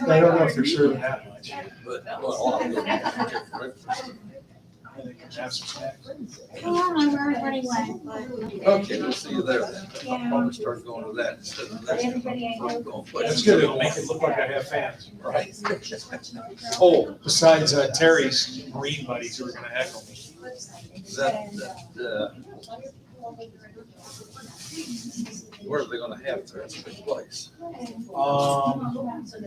I don't know if they're serving that much. but, well, I'll go to pancake breakfast. And they can have some snacks. Come on, everybody went. Okay, we'll see you there then. I'll probably start going to that instead of this. That's good, it'll make it look like I have fans. Right. Oh, besides Terry's Marine buddies who are gonna heckle me. Where are they gonna have it? That's a big place.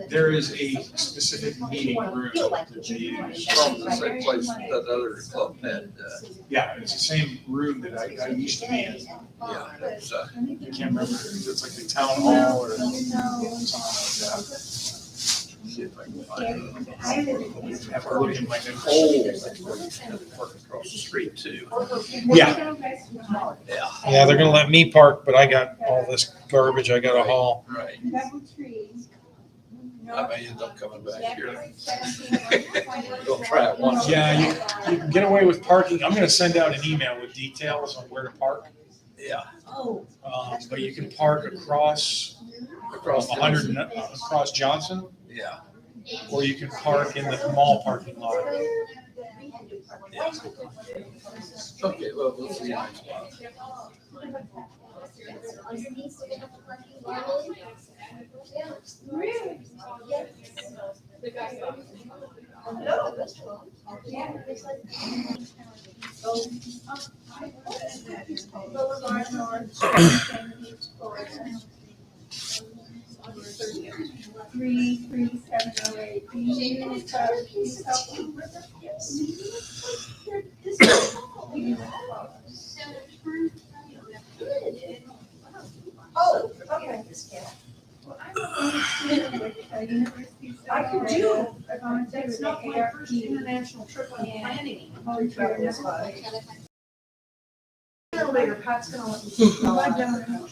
There is a specific meeting room that they use. From the same place that other club had, Yeah, it's the same room that I used to be in. yeah, it's, I can't remember, it's like the town hall or something like see if I can find it. that. Have to look in my notes. Park across the street too. Yeah, Yeah, yeah, they're gonna let me park, but I got all this garbage I gotta haul. right. I may end up coming back here. We'll try it once. Yeah, you can get away with parking. I'm gonna send out an email with details on where to park. Yeah. But you can park across Across. 100, across Johnson, Yeah. or you can park in the mall parking lot. Yeah. Okay, well, we'll see you next month. Oh, okay. I could do, that's not my first international trip I'm planning. later, Pat's gonna let me.